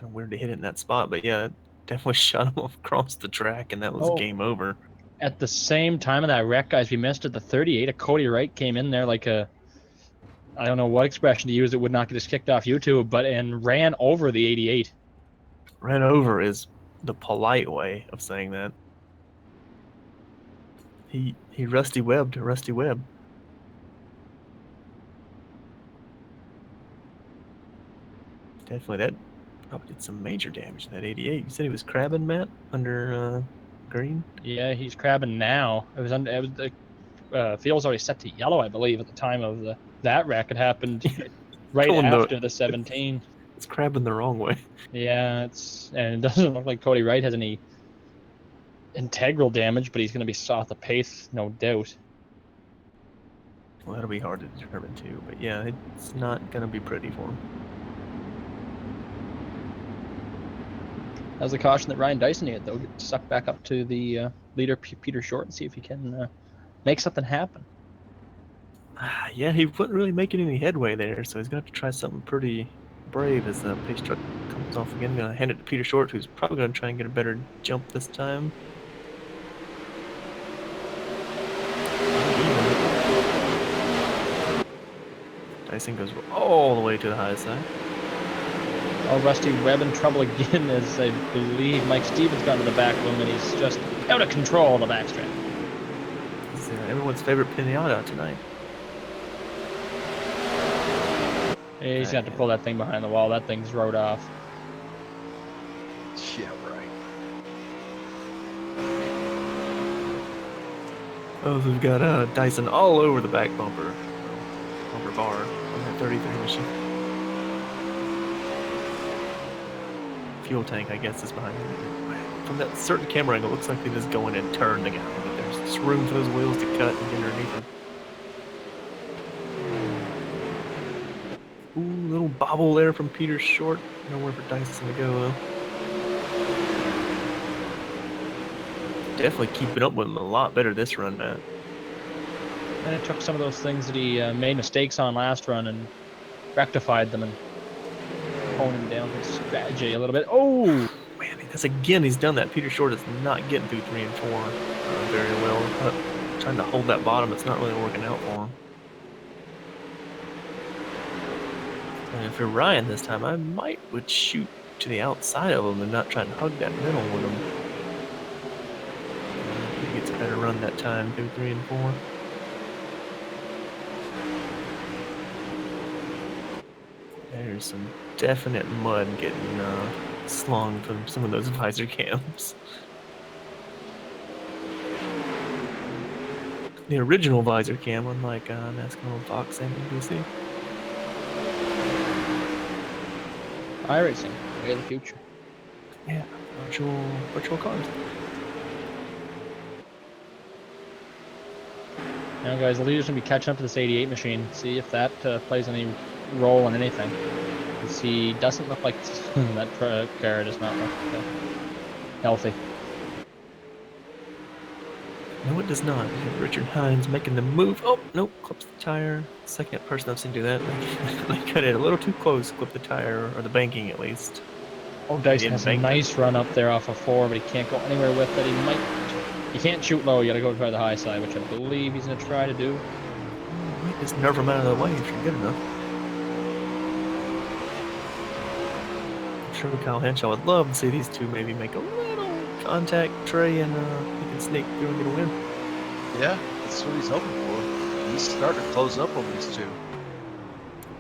of weird to hit it in that spot, but yeah, it definitely shot him across the track, and that was game over. At the same time of that wreck, guys, we missed at the 38. A Cody Wright came in there like a, I don't know what expression to use that would not get us kicked off YouTube, and ran over the 88. Ran over is the polite way of saying that. He Rusty Webbed Rusty Webb. Definitely, that probably did some major damage to that 88. You said he was crabbing, Matt, under green? Yeah, he's crabbing now. It was the field was already set to yellow, I believe, at the time of that wreck. It happened right after the 17. It's crabbing the wrong way. Yeah, and it doesn't look like Cody Wright has any integral damage, but he's going to be off the pace, no doubt. Well, that'll be hard to determine too, but yeah, it's not going to be pretty for him. That was a caution that Ryan Dyson had, though. Get sucked back up to the leader, Peter Short, and see if he can make something happen. Yeah, he wasn't really making any headway there, so he's going to have to try something pretty brave as the pace truck comes off again. Going to hand it to Peter Short, who's probably going to try and get a better jump this time. Dyson goes all the way to the high side. Oh, Rusty Webb in trouble again, as I believe Mike Stevens got to the back of him, and he's just out of control on the backstrap. It's everyone's favorite pinata tonight. He's got to pull that thing behind the wall. That thing's rode off. Oh, we've got Dyson all over the back bumper. Bumper bar on that 33 machine. Fuel tank, I guess, is behind it. From that certain camera angle, it looks like they just go in and turn the gallon, but there's just room for those wheels to cut and get underneath them. Ooh, little bobble there from Peter Short. Nowhere for Dyson to go, though. Definitely keeping up with him a lot better this run, Matt. And it took some of those things that he made mistakes on last run and rectified them and honing down his strategy a little bit. Oh! Man, that's again, he's done that. Peter Short is not getting through 3 and 4 very well. Trying to hold that bottom, it's not really working out for him. And if you're Ryan this time, I would shoot to the outside of him and not try and hug that middle with him. He gets a better run that time through 3 and 4. There's some definite mud getting slung from some of those visor cams. The original visor cam, unlike NASCAR on Fox and NBC. iRacing, way of the future. Yeah, virtual cars. Now, guys, the leader's gonna be catching up to this 88 machine. See if that plays any role in anything. Because he doesn't look like that car does not look healthy. No, it does not. We have Richard Hines making the move. Oh, nope, clips the tire. Second person I've seen do that. They cut it a little too close, clip the tire, or the banking at least. Oh, Dyson has a nice run up there off of 4, but he can't go anywhere with it. He can't shoot low. You gotta go try the high side, which I believe he's gonna try to do. Just nerve him out of the way if you're good enough. I'm sure Kyle Henshaw would love to see these two maybe make a little contact. Trey and he can sneak through and get a win. Yeah, that's what he's hoping for. He's starting to close up on these two.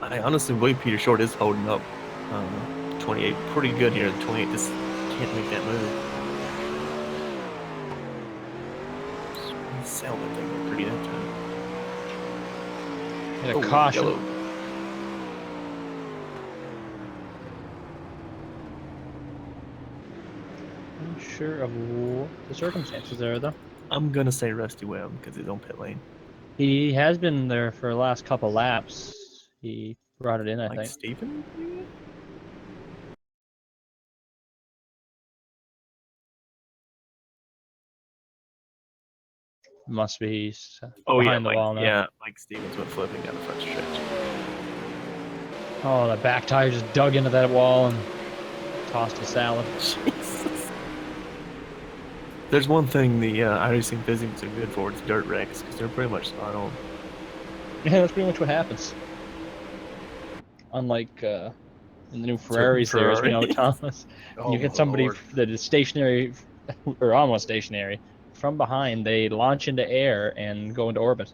I honestly believe Peter Short is holding up 28 pretty good here. 28 just can't make that move. He sailed that thing pretty that time. Hit a caution. Yellow. I'm sure of what the circumstances there, though. I'm gonna say Rusty Webb because he's on pit lane. He has been there for the last couple laps. He brought it in, I Like think. Steven? Must be Oh behind yeah, the wall now. Yeah, Mike Stevens went flipping down the front stretch. Oh, the back tire just dug into that wall and tossed a salad. Jesus. There's one thing the iRacing physics are good for, it's dirt wrecks, because they're pretty much spot on. Yeah, that's pretty much what happens. Unlike in the new Ferraris there, as we know, Thomas, Oh, you hit my somebody Lord. that is stationary, or almost stationary, from behind, they launch into air and go into orbit.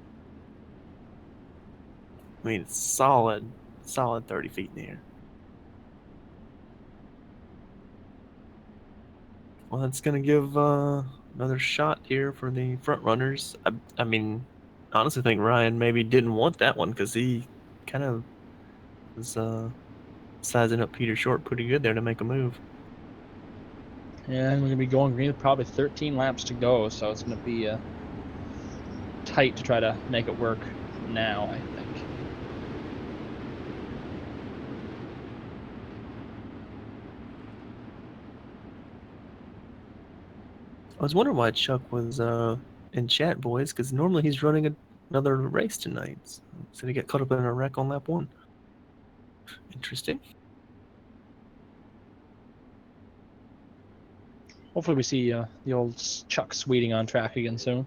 I mean, it's solid 30 feet in the air. Well, that's going to give another shot here for the front runners. I mean, honestly, think Ryan maybe didn't want that one because he kind of was sizing up Peter Short pretty good there to make a move. And we're going to be going green with probably 13 laps to go, so it's going to be tight to try to make it work now, I think. I was wondering why Chuck was in chat, boys, because normally he's running another race tonight. So he got caught up in a wreck on lap 1. Interesting. Hopefully we see the old Chuck Sweeting on track again soon.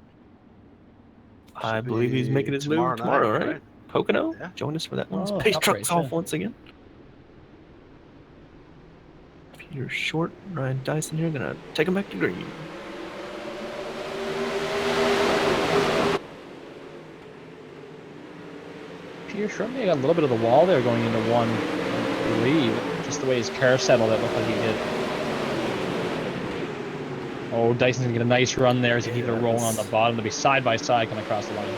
I Should believe he's be making his tomorrow move tomorrow, night, right? Pocono? Yeah. Join us for that one. Oh, Space top Truck's race, off yeah. once again. Peter Short, Ryan Dyson here, gonna take him back to green. Peter Short may have got a little bit of the wall there going into 1, I believe. Just the way his car settled, it looked like he did. Oh, Dyson's gonna get a nice run there as he keeps it rolling on the Yes. bottom. They'll be side by side coming across the line here.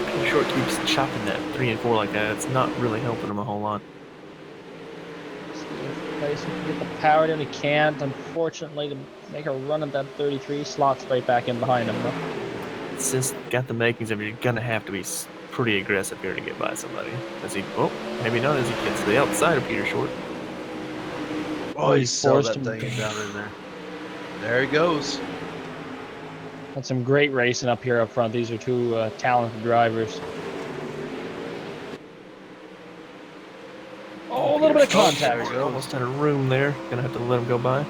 Peter Short keeps chopping that 3 and 4 like that. It's not really helping him a whole lot. See if Dyson can get the power down. He can't, unfortunately, to make a run at that 33. Slots right back in behind him, though. It's just got the makings of you're gonna have to be pretty aggressive here to get by somebody. As he, oh, maybe not as he gets to the outside of Peter Short. Oh, he he's sailed forced that him. thing down in there. There he goes. That's some great racing up here up front. These are two talented drivers. Oh, a little bit of There contact. he goes. Almost out of room there. Gonna have to let him go by.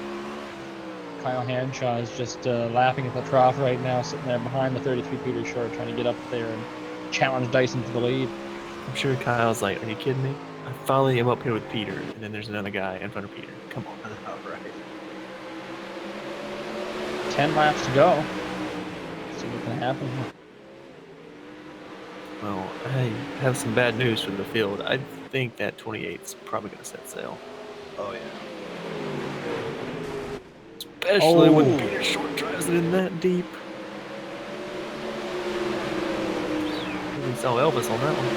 Kyle Hanshaw is just lapping at the trough right now, sitting there behind the 33 Peter Short, trying to get up there and challenge Dyson for the lead. I'm sure Kyle's like, are you kidding me? I finally am up here with Peter, and then there's another guy in front of Peter. Come on. All right. 10 laps to go. Let's see what's going to happen here. Well, I have some bad news for the field. I think that 28's probably gonna set sail. Oh yeah. Especially when Oh. Peter Short drives it in that deep. We saw Elvis on that one.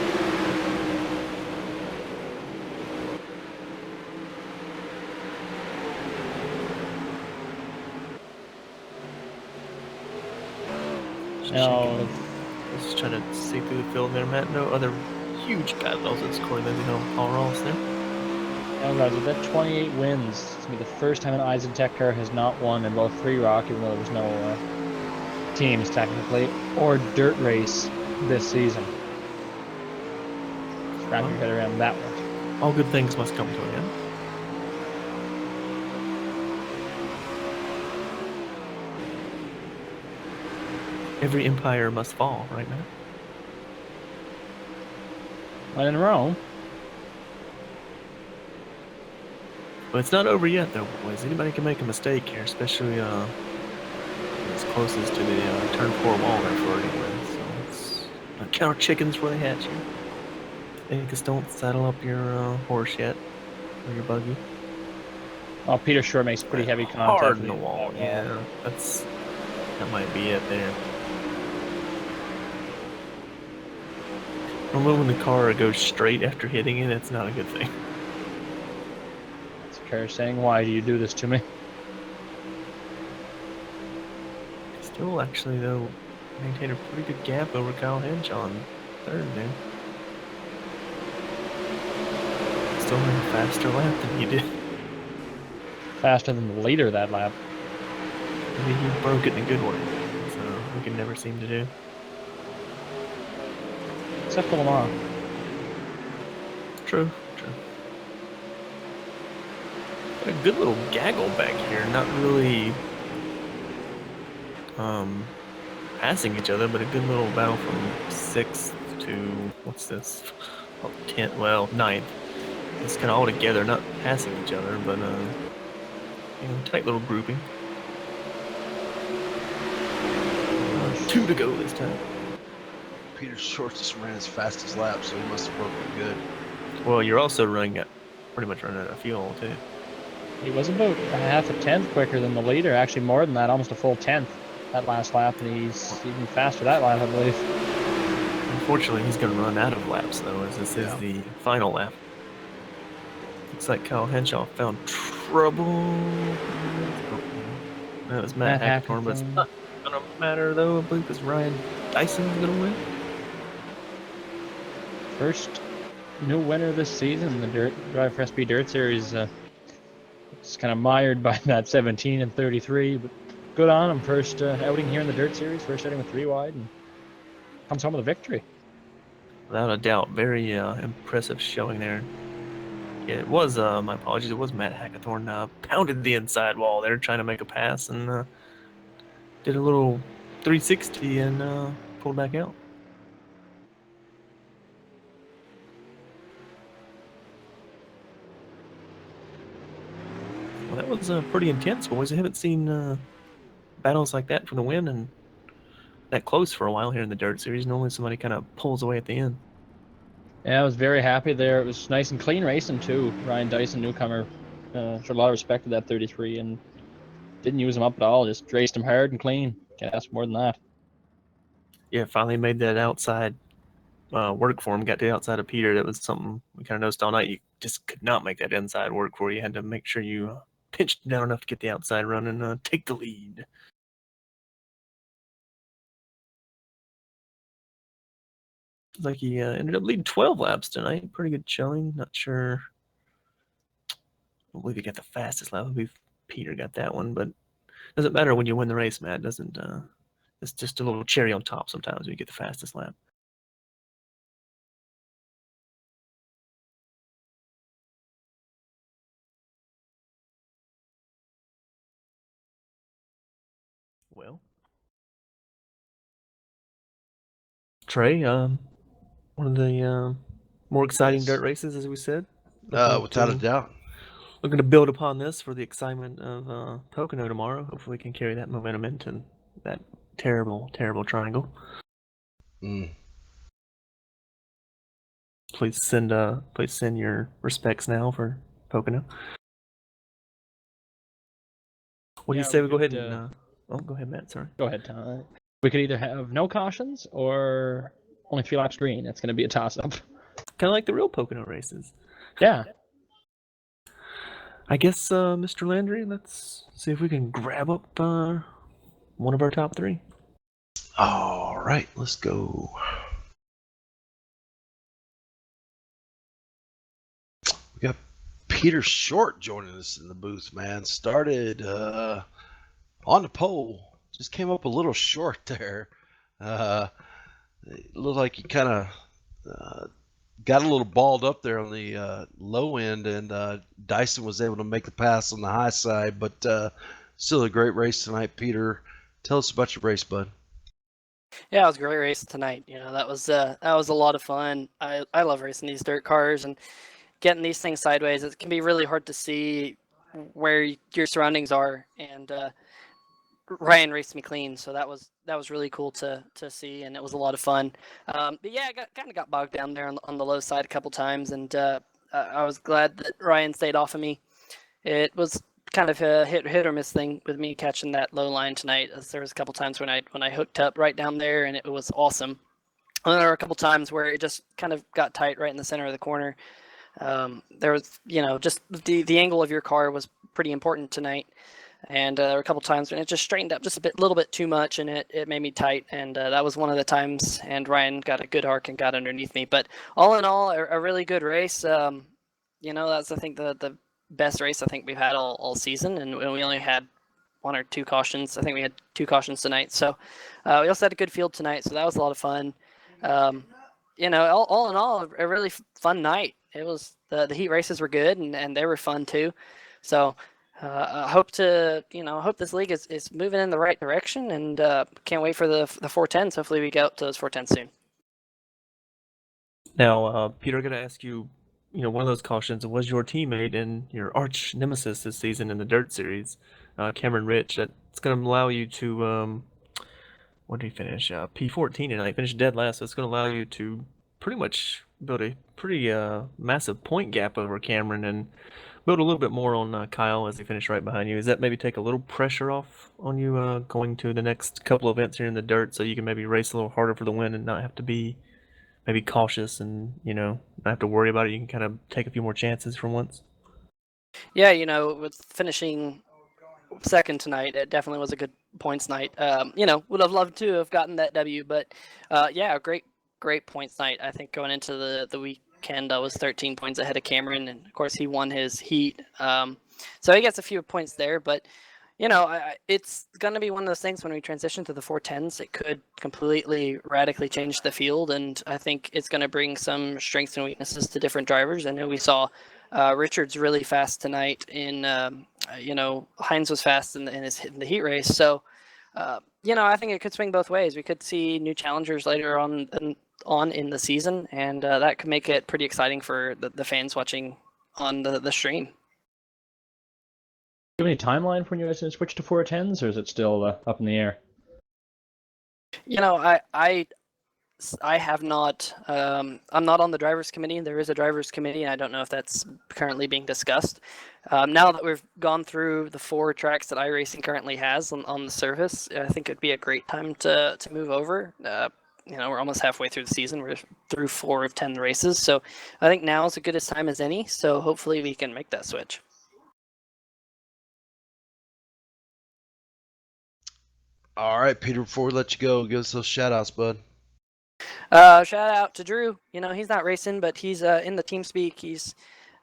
Just Now, checking. Just trying to see through the field there, Matt. No other huge battles as Corey Lindsey and Paul Ross there. now guys, with that 28 wins, it's going to be the first time an Eisen Tech car has not won in both Free Rock, even though there was no teams technically, or Dirt Race this season. Just wrap your head around that one. All good things must come to an end. Every empire must fall, right, Matt? When in Rome, But it's not over yet, though, boys. Anybody can make a mistake here, especially as closest to the turn 4 wall there for anyway. So it's not count our chickens before they hatch you. And just don't saddle up your horse yet, or your buggy. well, Peter Short makes pretty heavy contact. Hard in with the wall, yeah. That might be it there. Normally when the car goes straight after hitting it, it's not a good thing. It's Kerr saying, "Why do you do this to me?" Still, actually, though, maintain a pretty good gap over Kyle Henshaw on third there. Still had a faster lap than he did. Faster than the leader that lap. I mean, he broke it in a good way, so we can never seem to do. Except for Lamar. True. A good little gaggle back here, not really passing each other, but a good little battle from 6th to what's this? Oh, 10th, well, 9th. It's kind of all together, not passing each other, but tight little grouping. 2 to go this time. Peter Short just ran his fastest lap, so he must have broken good. Well, you're also pretty much running out of fuel too. He was about a half a tenth quicker than the leader, actually more than that, almost a full tenth that last lap, and he's even faster that lap, I believe. Unfortunately, he's going to run out of laps though, as this is the final lap. Looks like Kyle Henshaw found trouble. That was Matt Hackathorn, but it's not going to matter though, I believe, because Ryan Dyson's going to win. First new winner this season in the Drive for SB Dirt Series. It's kind of mired by that 17 and 33, but good on him. First outing here in the Dirt Series, first outing with 3 wide, and comes home with a victory. Without a doubt, very impressive showing there. Yeah, it was, my apologies, it was Matt Hackathorn pounded the inside wall there trying to make a pass and did a little 360 and pulled back out. Well, that was pretty intense, boys. I haven't seen battles like that for the win and that close for a while here in the Dirt Series. Normally somebody kind of pulls away at the end. Yeah, I was very happy there. It was nice and clean racing too. Ryan Dyson, newcomer, showed a lot of respect to that 33, and Didn't use them up at all. Just raced them hard and clean. Can't ask more than that. Yeah, finally made that outside work for him. Got to the outside of Peter. That was something we kind of noticed all night. You just could not make that inside work for you. You had to make sure you pinched down enough to get the outside run and take the lead. Like he ended up leading 12 laps tonight. Pretty good showing. Not sure. I believe he got the fastest lap. I believe Peter got that one, but doesn't matter when you win the race, Matt. Doesn't it's just a little cherry on top sometimes when you get the fastest lap. Well, Trey, one of the more exciting Yes. dirt races, as we said. Without a doubt. Looking to build upon this for the excitement of Pocono tomorrow. Hopefully, we can carry that momentum into that terrible, terrible triangle. Mm. Please send your respects now for Pocono. What do you Yeah, say we we go ahead could, and? Oh, go ahead, Matt. Sorry. Go ahead, Tom. We could either have no cautions or only 3 laps green. It's going to be a toss-up. Kind of like the real Pocono races. Yeah. I guess, Mr. Landry, let's see if we can grab up one of our top 3. All right, let's go. We got Peter Short joining us in the booth, man. Started on the pole. Just came up a little short there. It looked like he kind of got a little balled up there on the low end, and Dyson was able to make the pass on the high side. But still a great race tonight, Peter. Tell us about your race, bud. Yeah, it was a great race tonight. That was a lot of fun. I love racing these dirt cars and getting these things sideways. It can be really hard to see where your surroundings are, and Ryan raced me clean, so that was really cool to see, and it was a lot of fun. But yeah, I kind of got bogged down there on the low side a couple times, and I was glad that Ryan stayed off of me. It was kind of a hit or miss thing with me catching that low line tonight. As there was a couple times when I hooked up right down there, and it was awesome. And then there were a couple times where it just kind of got tight right in the center of the corner. There was, just the angle of your car was pretty important tonight. And there were a couple times when it just straightened up just a little bit too much, and it made me tight. And that was one of the times. And Ryan got a good arc and got underneath me. But all in all, a really good race. That's I think the best race I think we've had all season, and we only had 1 or 2 cautions. I think we had 2 cautions tonight. So we also had a good field tonight, so that was a lot of fun. All in all, a really fun night. It was the heat races were good, and they were fun too. So I hope this league is moving in the right direction, and can't wait for the 410s. Hopefully we get up to those 410s soon. Now, Peter, I'm going to ask you, one of those cautions was your teammate and your arch nemesis this season in the Dirt Series, Cameron Rich. That's going to allow you to, what did he finish? P14 tonight. Finished dead last, so it's going to allow you to pretty much build a pretty massive point gap over Cameron and build a little bit more on Kyle as he finished right behind you. Does that maybe take a little pressure off on you going to the next couple of events here in the dirt, so you can maybe race a little harder for the win and not have to be maybe cautious and not have to worry about it? You can kind of take a few more chances for once. Yeah, with finishing second tonight, it definitely was a good points night. Would have loved to have gotten that W, but yeah, great points night. I think going into the weekend, I was 13 points ahead of Cameron, and of course he won his heat, so he gets a few points there. But it's going to be one of those things when we transition to the 410s. It could completely radically change the field, and I think it's going to bring some strengths and weaknesses to different drivers. I know we saw Richard's really fast tonight in Hines was fast in the heat race, so I think it could swing both ways. We could see new challengers later on in the season, and that could make it pretty exciting for the fans watching on the stream. Do you have any timeline for when you guys switch to 410s, or is it still up in the air? I have not. I'm not on the drivers' committee. There is a drivers' committee, and I don't know if that's currently being discussed. Now that we've gone through the 4 tracks that iRacing currently has on the service, I think it'd be a great time to move over. We're almost halfway through the season. We're through 4 of 10 races, so I think now is as good a time as any. So hopefully we can make that switch. All right, Peter, before we let you go, give us those shout outs, bud. Shout out to Drew. He's not racing, but he's in the team speak. He's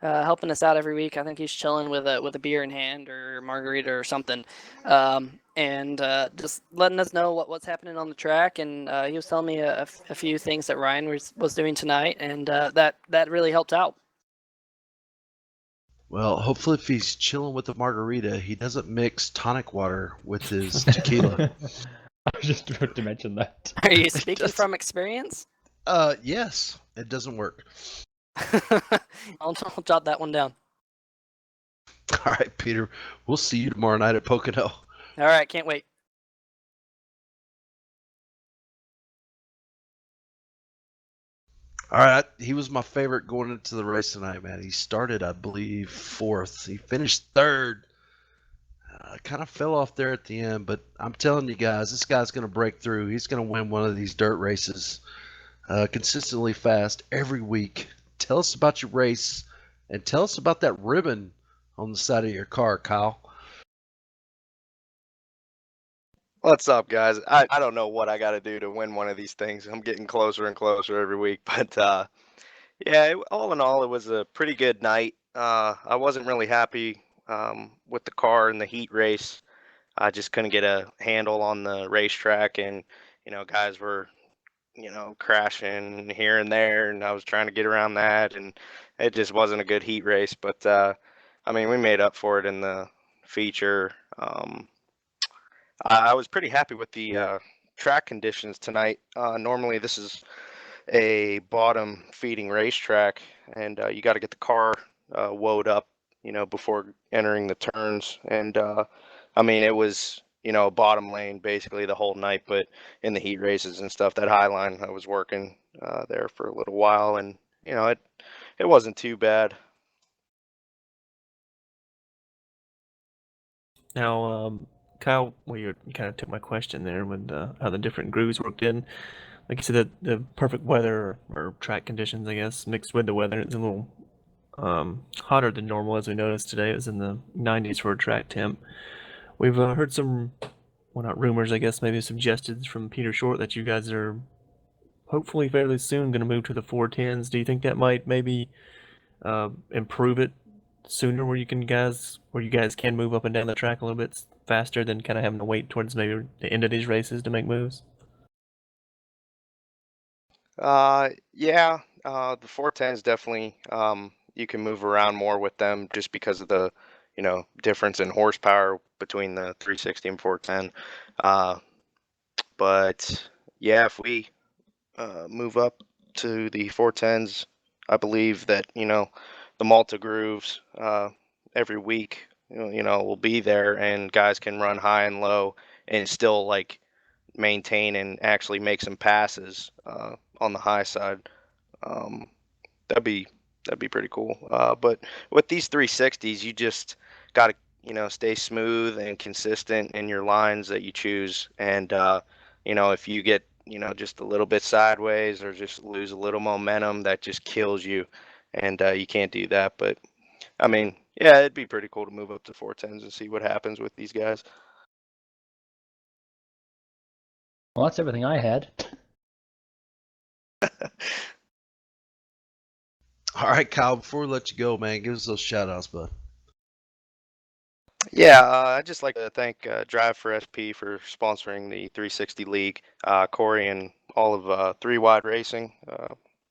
helping us out every week. I think he's chilling with a beer in hand or margarita or something, and just letting us know what's happening on the track. And he was telling me a few things that Ryan was doing tonight, and that really helped out. Well, hopefully, if he's chilling with the margarita, he doesn't mix tonic water with his tequila. I was just about to mention that. Are you speaking from experience? Yes, it doesn't work. I'll jot that one down. All right, Peter, we'll see you tomorrow night at Pocono. All right, can't wait. All right, he was my favorite going into the race tonight, man. He started, I believe, 4th. He finished 3rd. Kind of fell off there at the end, but I'm telling you guys, this guy's going to break through. He's going to win one of these dirt races consistently fast every week. Tell us about your race, and tell us about that ribbon on the side of your car, Kyle. What's up, guys? I don't know what I got to do to win one of these things. I'm getting closer and closer every week, but yeah, all in all, it was a pretty good night. I wasn't really happy with the car in the heat race. I just couldn't get a handle on the racetrack, and guys were crashing here and there, and I was trying to get around that, and it just wasn't a good heat race. But I mean, we made up for it in the feature. I was pretty happy with the track conditions tonight. Normally, this is a bottom feeding racetrack, and you got to get the car woed up, before entering the turns. And I mean, it was a bottom lane basically the whole night, but in the heat races and stuff, that high line, I was working there for a little while, and it wasn't too bad. Now, Kyle, well, you kind of took my question there with how the different grooves worked in. Like you said, the perfect weather or track conditions, I guess, mixed with the weather. It's a little hotter than normal, as we noticed today. It was in the 90s for a track temp. We've heard some, well, not rumors, I guess, maybe suggestions from Peter Short that you guys are hopefully fairly soon going to move to the 410s. Do you think that might maybe improve it sooner, where you guys can move up and down the track a little bit faster than kind of having to wait towards maybe the end of these races to make moves? Yeah, the 410s definitely, you can move around more with them just because of the difference in horsepower between the 360 and 410. But yeah, if we move up to the 410s, I believe that the Malta grooves every week will be there, and guys can run high and low and still like maintain and actually make some passes on the high side. That'd be pretty cool. But with these 360s, you just got to stay smooth and consistent in your lines that you choose. And if you get just a little bit sideways or just lose a little momentum, that just kills you, and you can't do that. But I mean, yeah, it'd be pretty cool to move up to 410s and see what happens with these guys. Well, that's everything I had. All right, Kyle, before we let you go, man, give us those shout outs, bud. Yeah, I'd just like to thank Drive for SP for sponsoring the 360 League, Corey and all of 3 Wide Racing.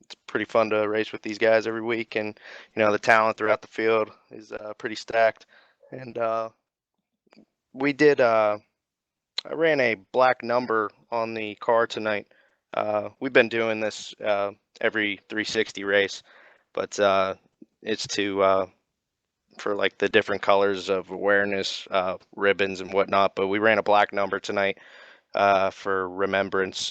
It's pretty fun to race with these guys every week, and the talent throughout the field is pretty stacked. And we did. I ran a black number on the car tonight. We've been doing this every 360 race, but it's for like the different colors of awareness, ribbons and whatnot. But we ran a black number tonight for remembrance.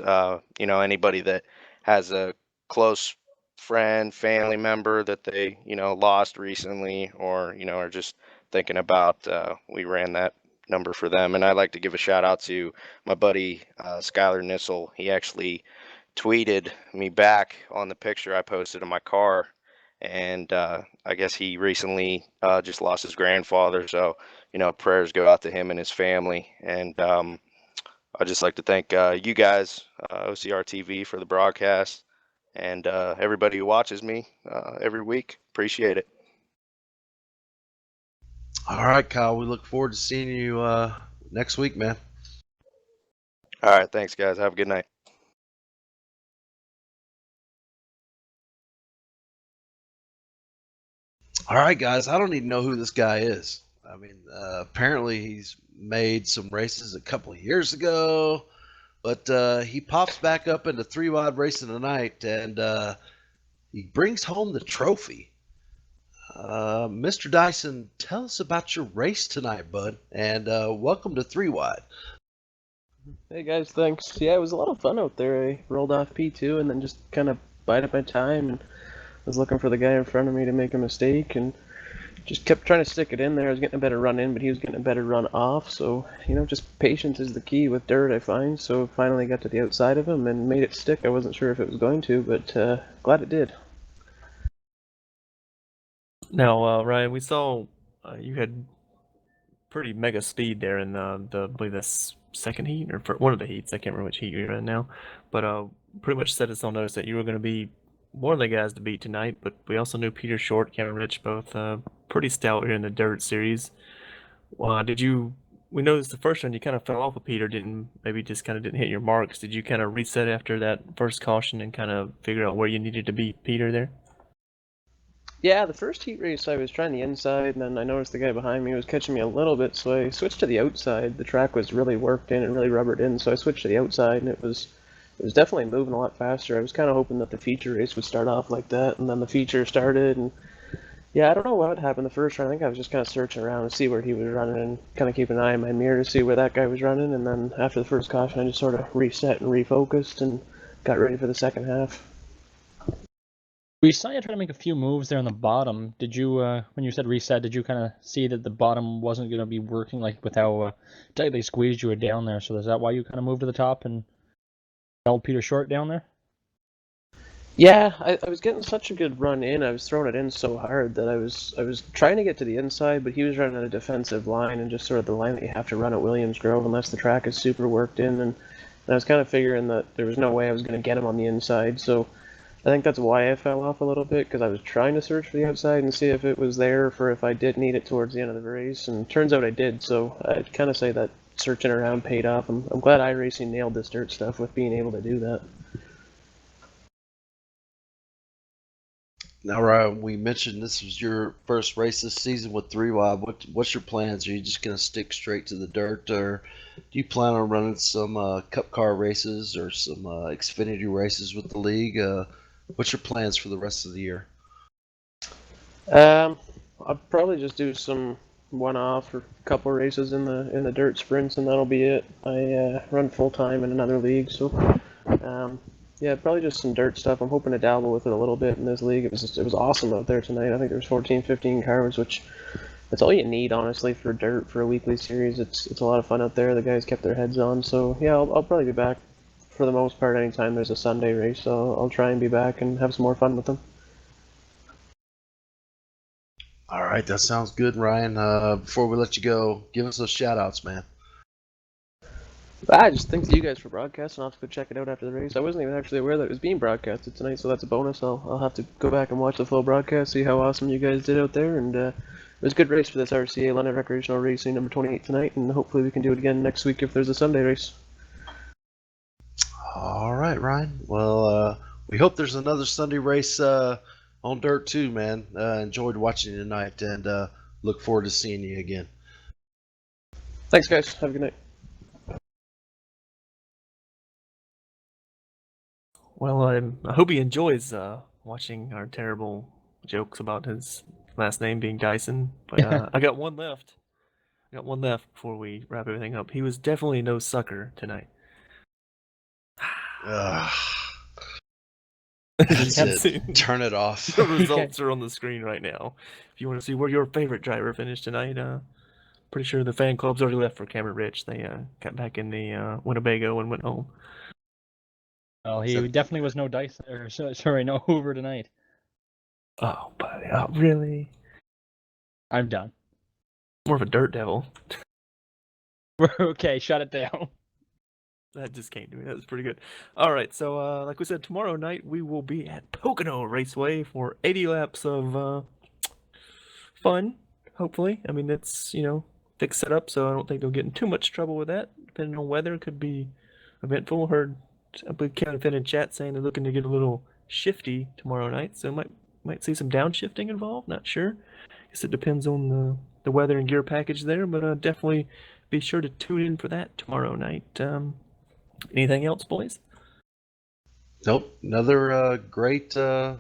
Anybody that has a close friend, family member that they, lost recently, or, are just thinking about, we ran that number for them. And I'd like to give a shout out to my buddy, Skylar Nissel. He actually tweeted me back on the picture I posted in my car. And I guess he recently just lost his grandfather. So, prayers go out to him and his family. And I'd just like to thank you guys, OCR TV, for the broadcast, and everybody who watches me every week. Appreciate it. All right, Kyle. We look forward to seeing you next week, man. All right. Thanks, guys. Have a good night. All right, guys. I don't even know who this guy is. I mean, apparently he's made some races a couple of years ago, but he pops back up into 3-wide racing tonight, and he brings home the trophy. Mr. Dyson, tell us about your race tonight, bud, and welcome to 3-wide. Hey guys, thanks. Yeah, it was a lot of fun out there. I rolled off P2 and then just kind of bided my time and was looking for the guy in front of me to make a mistake and just kept trying to stick it in there. I was getting a better run in, but he was getting a better run off. So, just patience is the key with dirt, I find. So finally got to the outside of him and made it stick. I wasn't sure if it was going to, but glad it did. Now, Ryan, we saw you had pretty mega speed there in I believe that's second heat or one of the heats. I can't remember which heat you're in now, but pretty much set us on notice that you were going to be one of the guys to beat tonight. But we also knew Peter Short, Cameron Rich, both pretty stout here in the dirt series. We noticed the first one you kind of fell off with Peter, didn't hit your marks. Did you kind of reset after that first caution and kind of figure out where you needed to beat Peter there? Yeah, the first heat race I was trying the inside, and then I noticed the guy behind me was catching me a little bit, so I switched to the outside. The track was really worked in and really rubbered in, so I switched to the outside, and it was definitely moving a lot faster. I was kind of hoping that the feature race would start off like that, and then the feature started, and yeah, I don't know what happened the first round. I think I was just kind of searching around to see where he was running and kind of keep an eye in my mirror to see where that guy was running, and then after the first caution, I just sort of reset and refocused and got ready for the second half. We saw you try to make a few moves there on the bottom. Did you, when you said reset, did you kind of see that the bottom wasn't going to be working, like with how tightly squeezed you were down there? So is that why you kind of moved to the top and held Peter Short down there? Yeah, I was getting such a good run in. I was throwing it in so hard that I was trying to get to the inside, but he was running a defensive line and just sort of the line that you have to run at Williams Grove unless the track is super worked in. And I was kind of figuring that there was no way I was going to get him on the inside. So I think that's why I fell off a little bit, because I was trying to search for the outside and see if it was there for if I did need it towards the end of the race, and turns out I did, so I'd kind of say that searching around paid off. I'm glad iRacing nailed this dirt stuff with being able to do that. Now, Ryan, we mentioned this was your first race this season with 3-wide. What's your plans? Are you just going to stick straight to the dirt, or do you plan on running some Cup car races or some Xfinity races with the league? What's your plans for the rest of the year? I'll probably just do some one-off or a couple races in the dirt sprints, and that'll be it. I run full-time in another league, so yeah, probably just some dirt stuff. I'm hoping to dabble with it a little bit in this league. It was awesome out there tonight. I think there was 14, 15 cars, which that's all you need, honestly, for dirt for a weekly series. It's a lot of fun out there. The guys kept their heads on, so yeah, I'll probably be back for the most part anytime there's a Sunday race. So I'll try and be back and have some more fun with them. All right, that sounds good, Ryan. Before we let you go, give us those shout-outs, man. Just thanks to you guys for broadcasting. I'll have to go check it out after the race. I wasn't even actually aware that it was being broadcasted tonight, so that's a bonus. I'll have to go back and watch the full broadcast, see how awesome you guys did out there, and it was a good race for this RCA London Recreational Racing number 28 tonight, and hopefully we can do it again next week if there's a Sunday race. All right, Ryan. Well, we hope there's another Sunday race on dirt too, man. Enjoyed watching you tonight, and look forward to seeing you again. Thanks, guys. Have a good night. Well, I hope he enjoys watching our terrible jokes about his last name being Dyson. But I got one left. Before we wrap everything up. He was definitely no sucker tonight. That's Can't it. see. Turn it off. The results are on the screen right now. If you want to see where your favorite driver finished tonight, pretty sure the fan club's already left for Cameron Ritch. They got back in the Winnebago and went home. Well, he So- definitely was no dice, or sorry, no Hoover tonight. Oh, buddy, oh, really? I'm done. More of a dirt devil. Okay, shut it down. That just came to me. That was pretty good. All right, so like we said, tomorrow night we will be at Pocono Raceway for 80 laps of fun. Hopefully, I mean it's fixed setup, so I don't think they'll get in too much trouble with that. Depending on weather, it could be eventful. Heard I believe Kevin Finn in chat saying they're looking to get a little shifty tomorrow night, so might see some downshifting involved. Not sure. Guess it depends on the weather and gear package there, but definitely be sure to tune in for that tomorrow night. Anything else, boys? Nope. Another great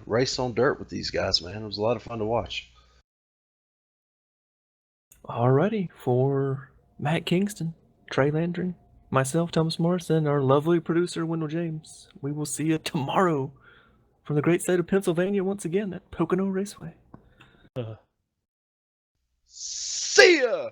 race on dirt with these guys, man. It was a lot of fun to watch. Alrighty, for Matt Kingston, Trey Landry, myself, Thomas Morrison, our lovely producer, Wendell James, we will see you tomorrow from the great state of Pennsylvania once again at Pocono Raceway. See ya!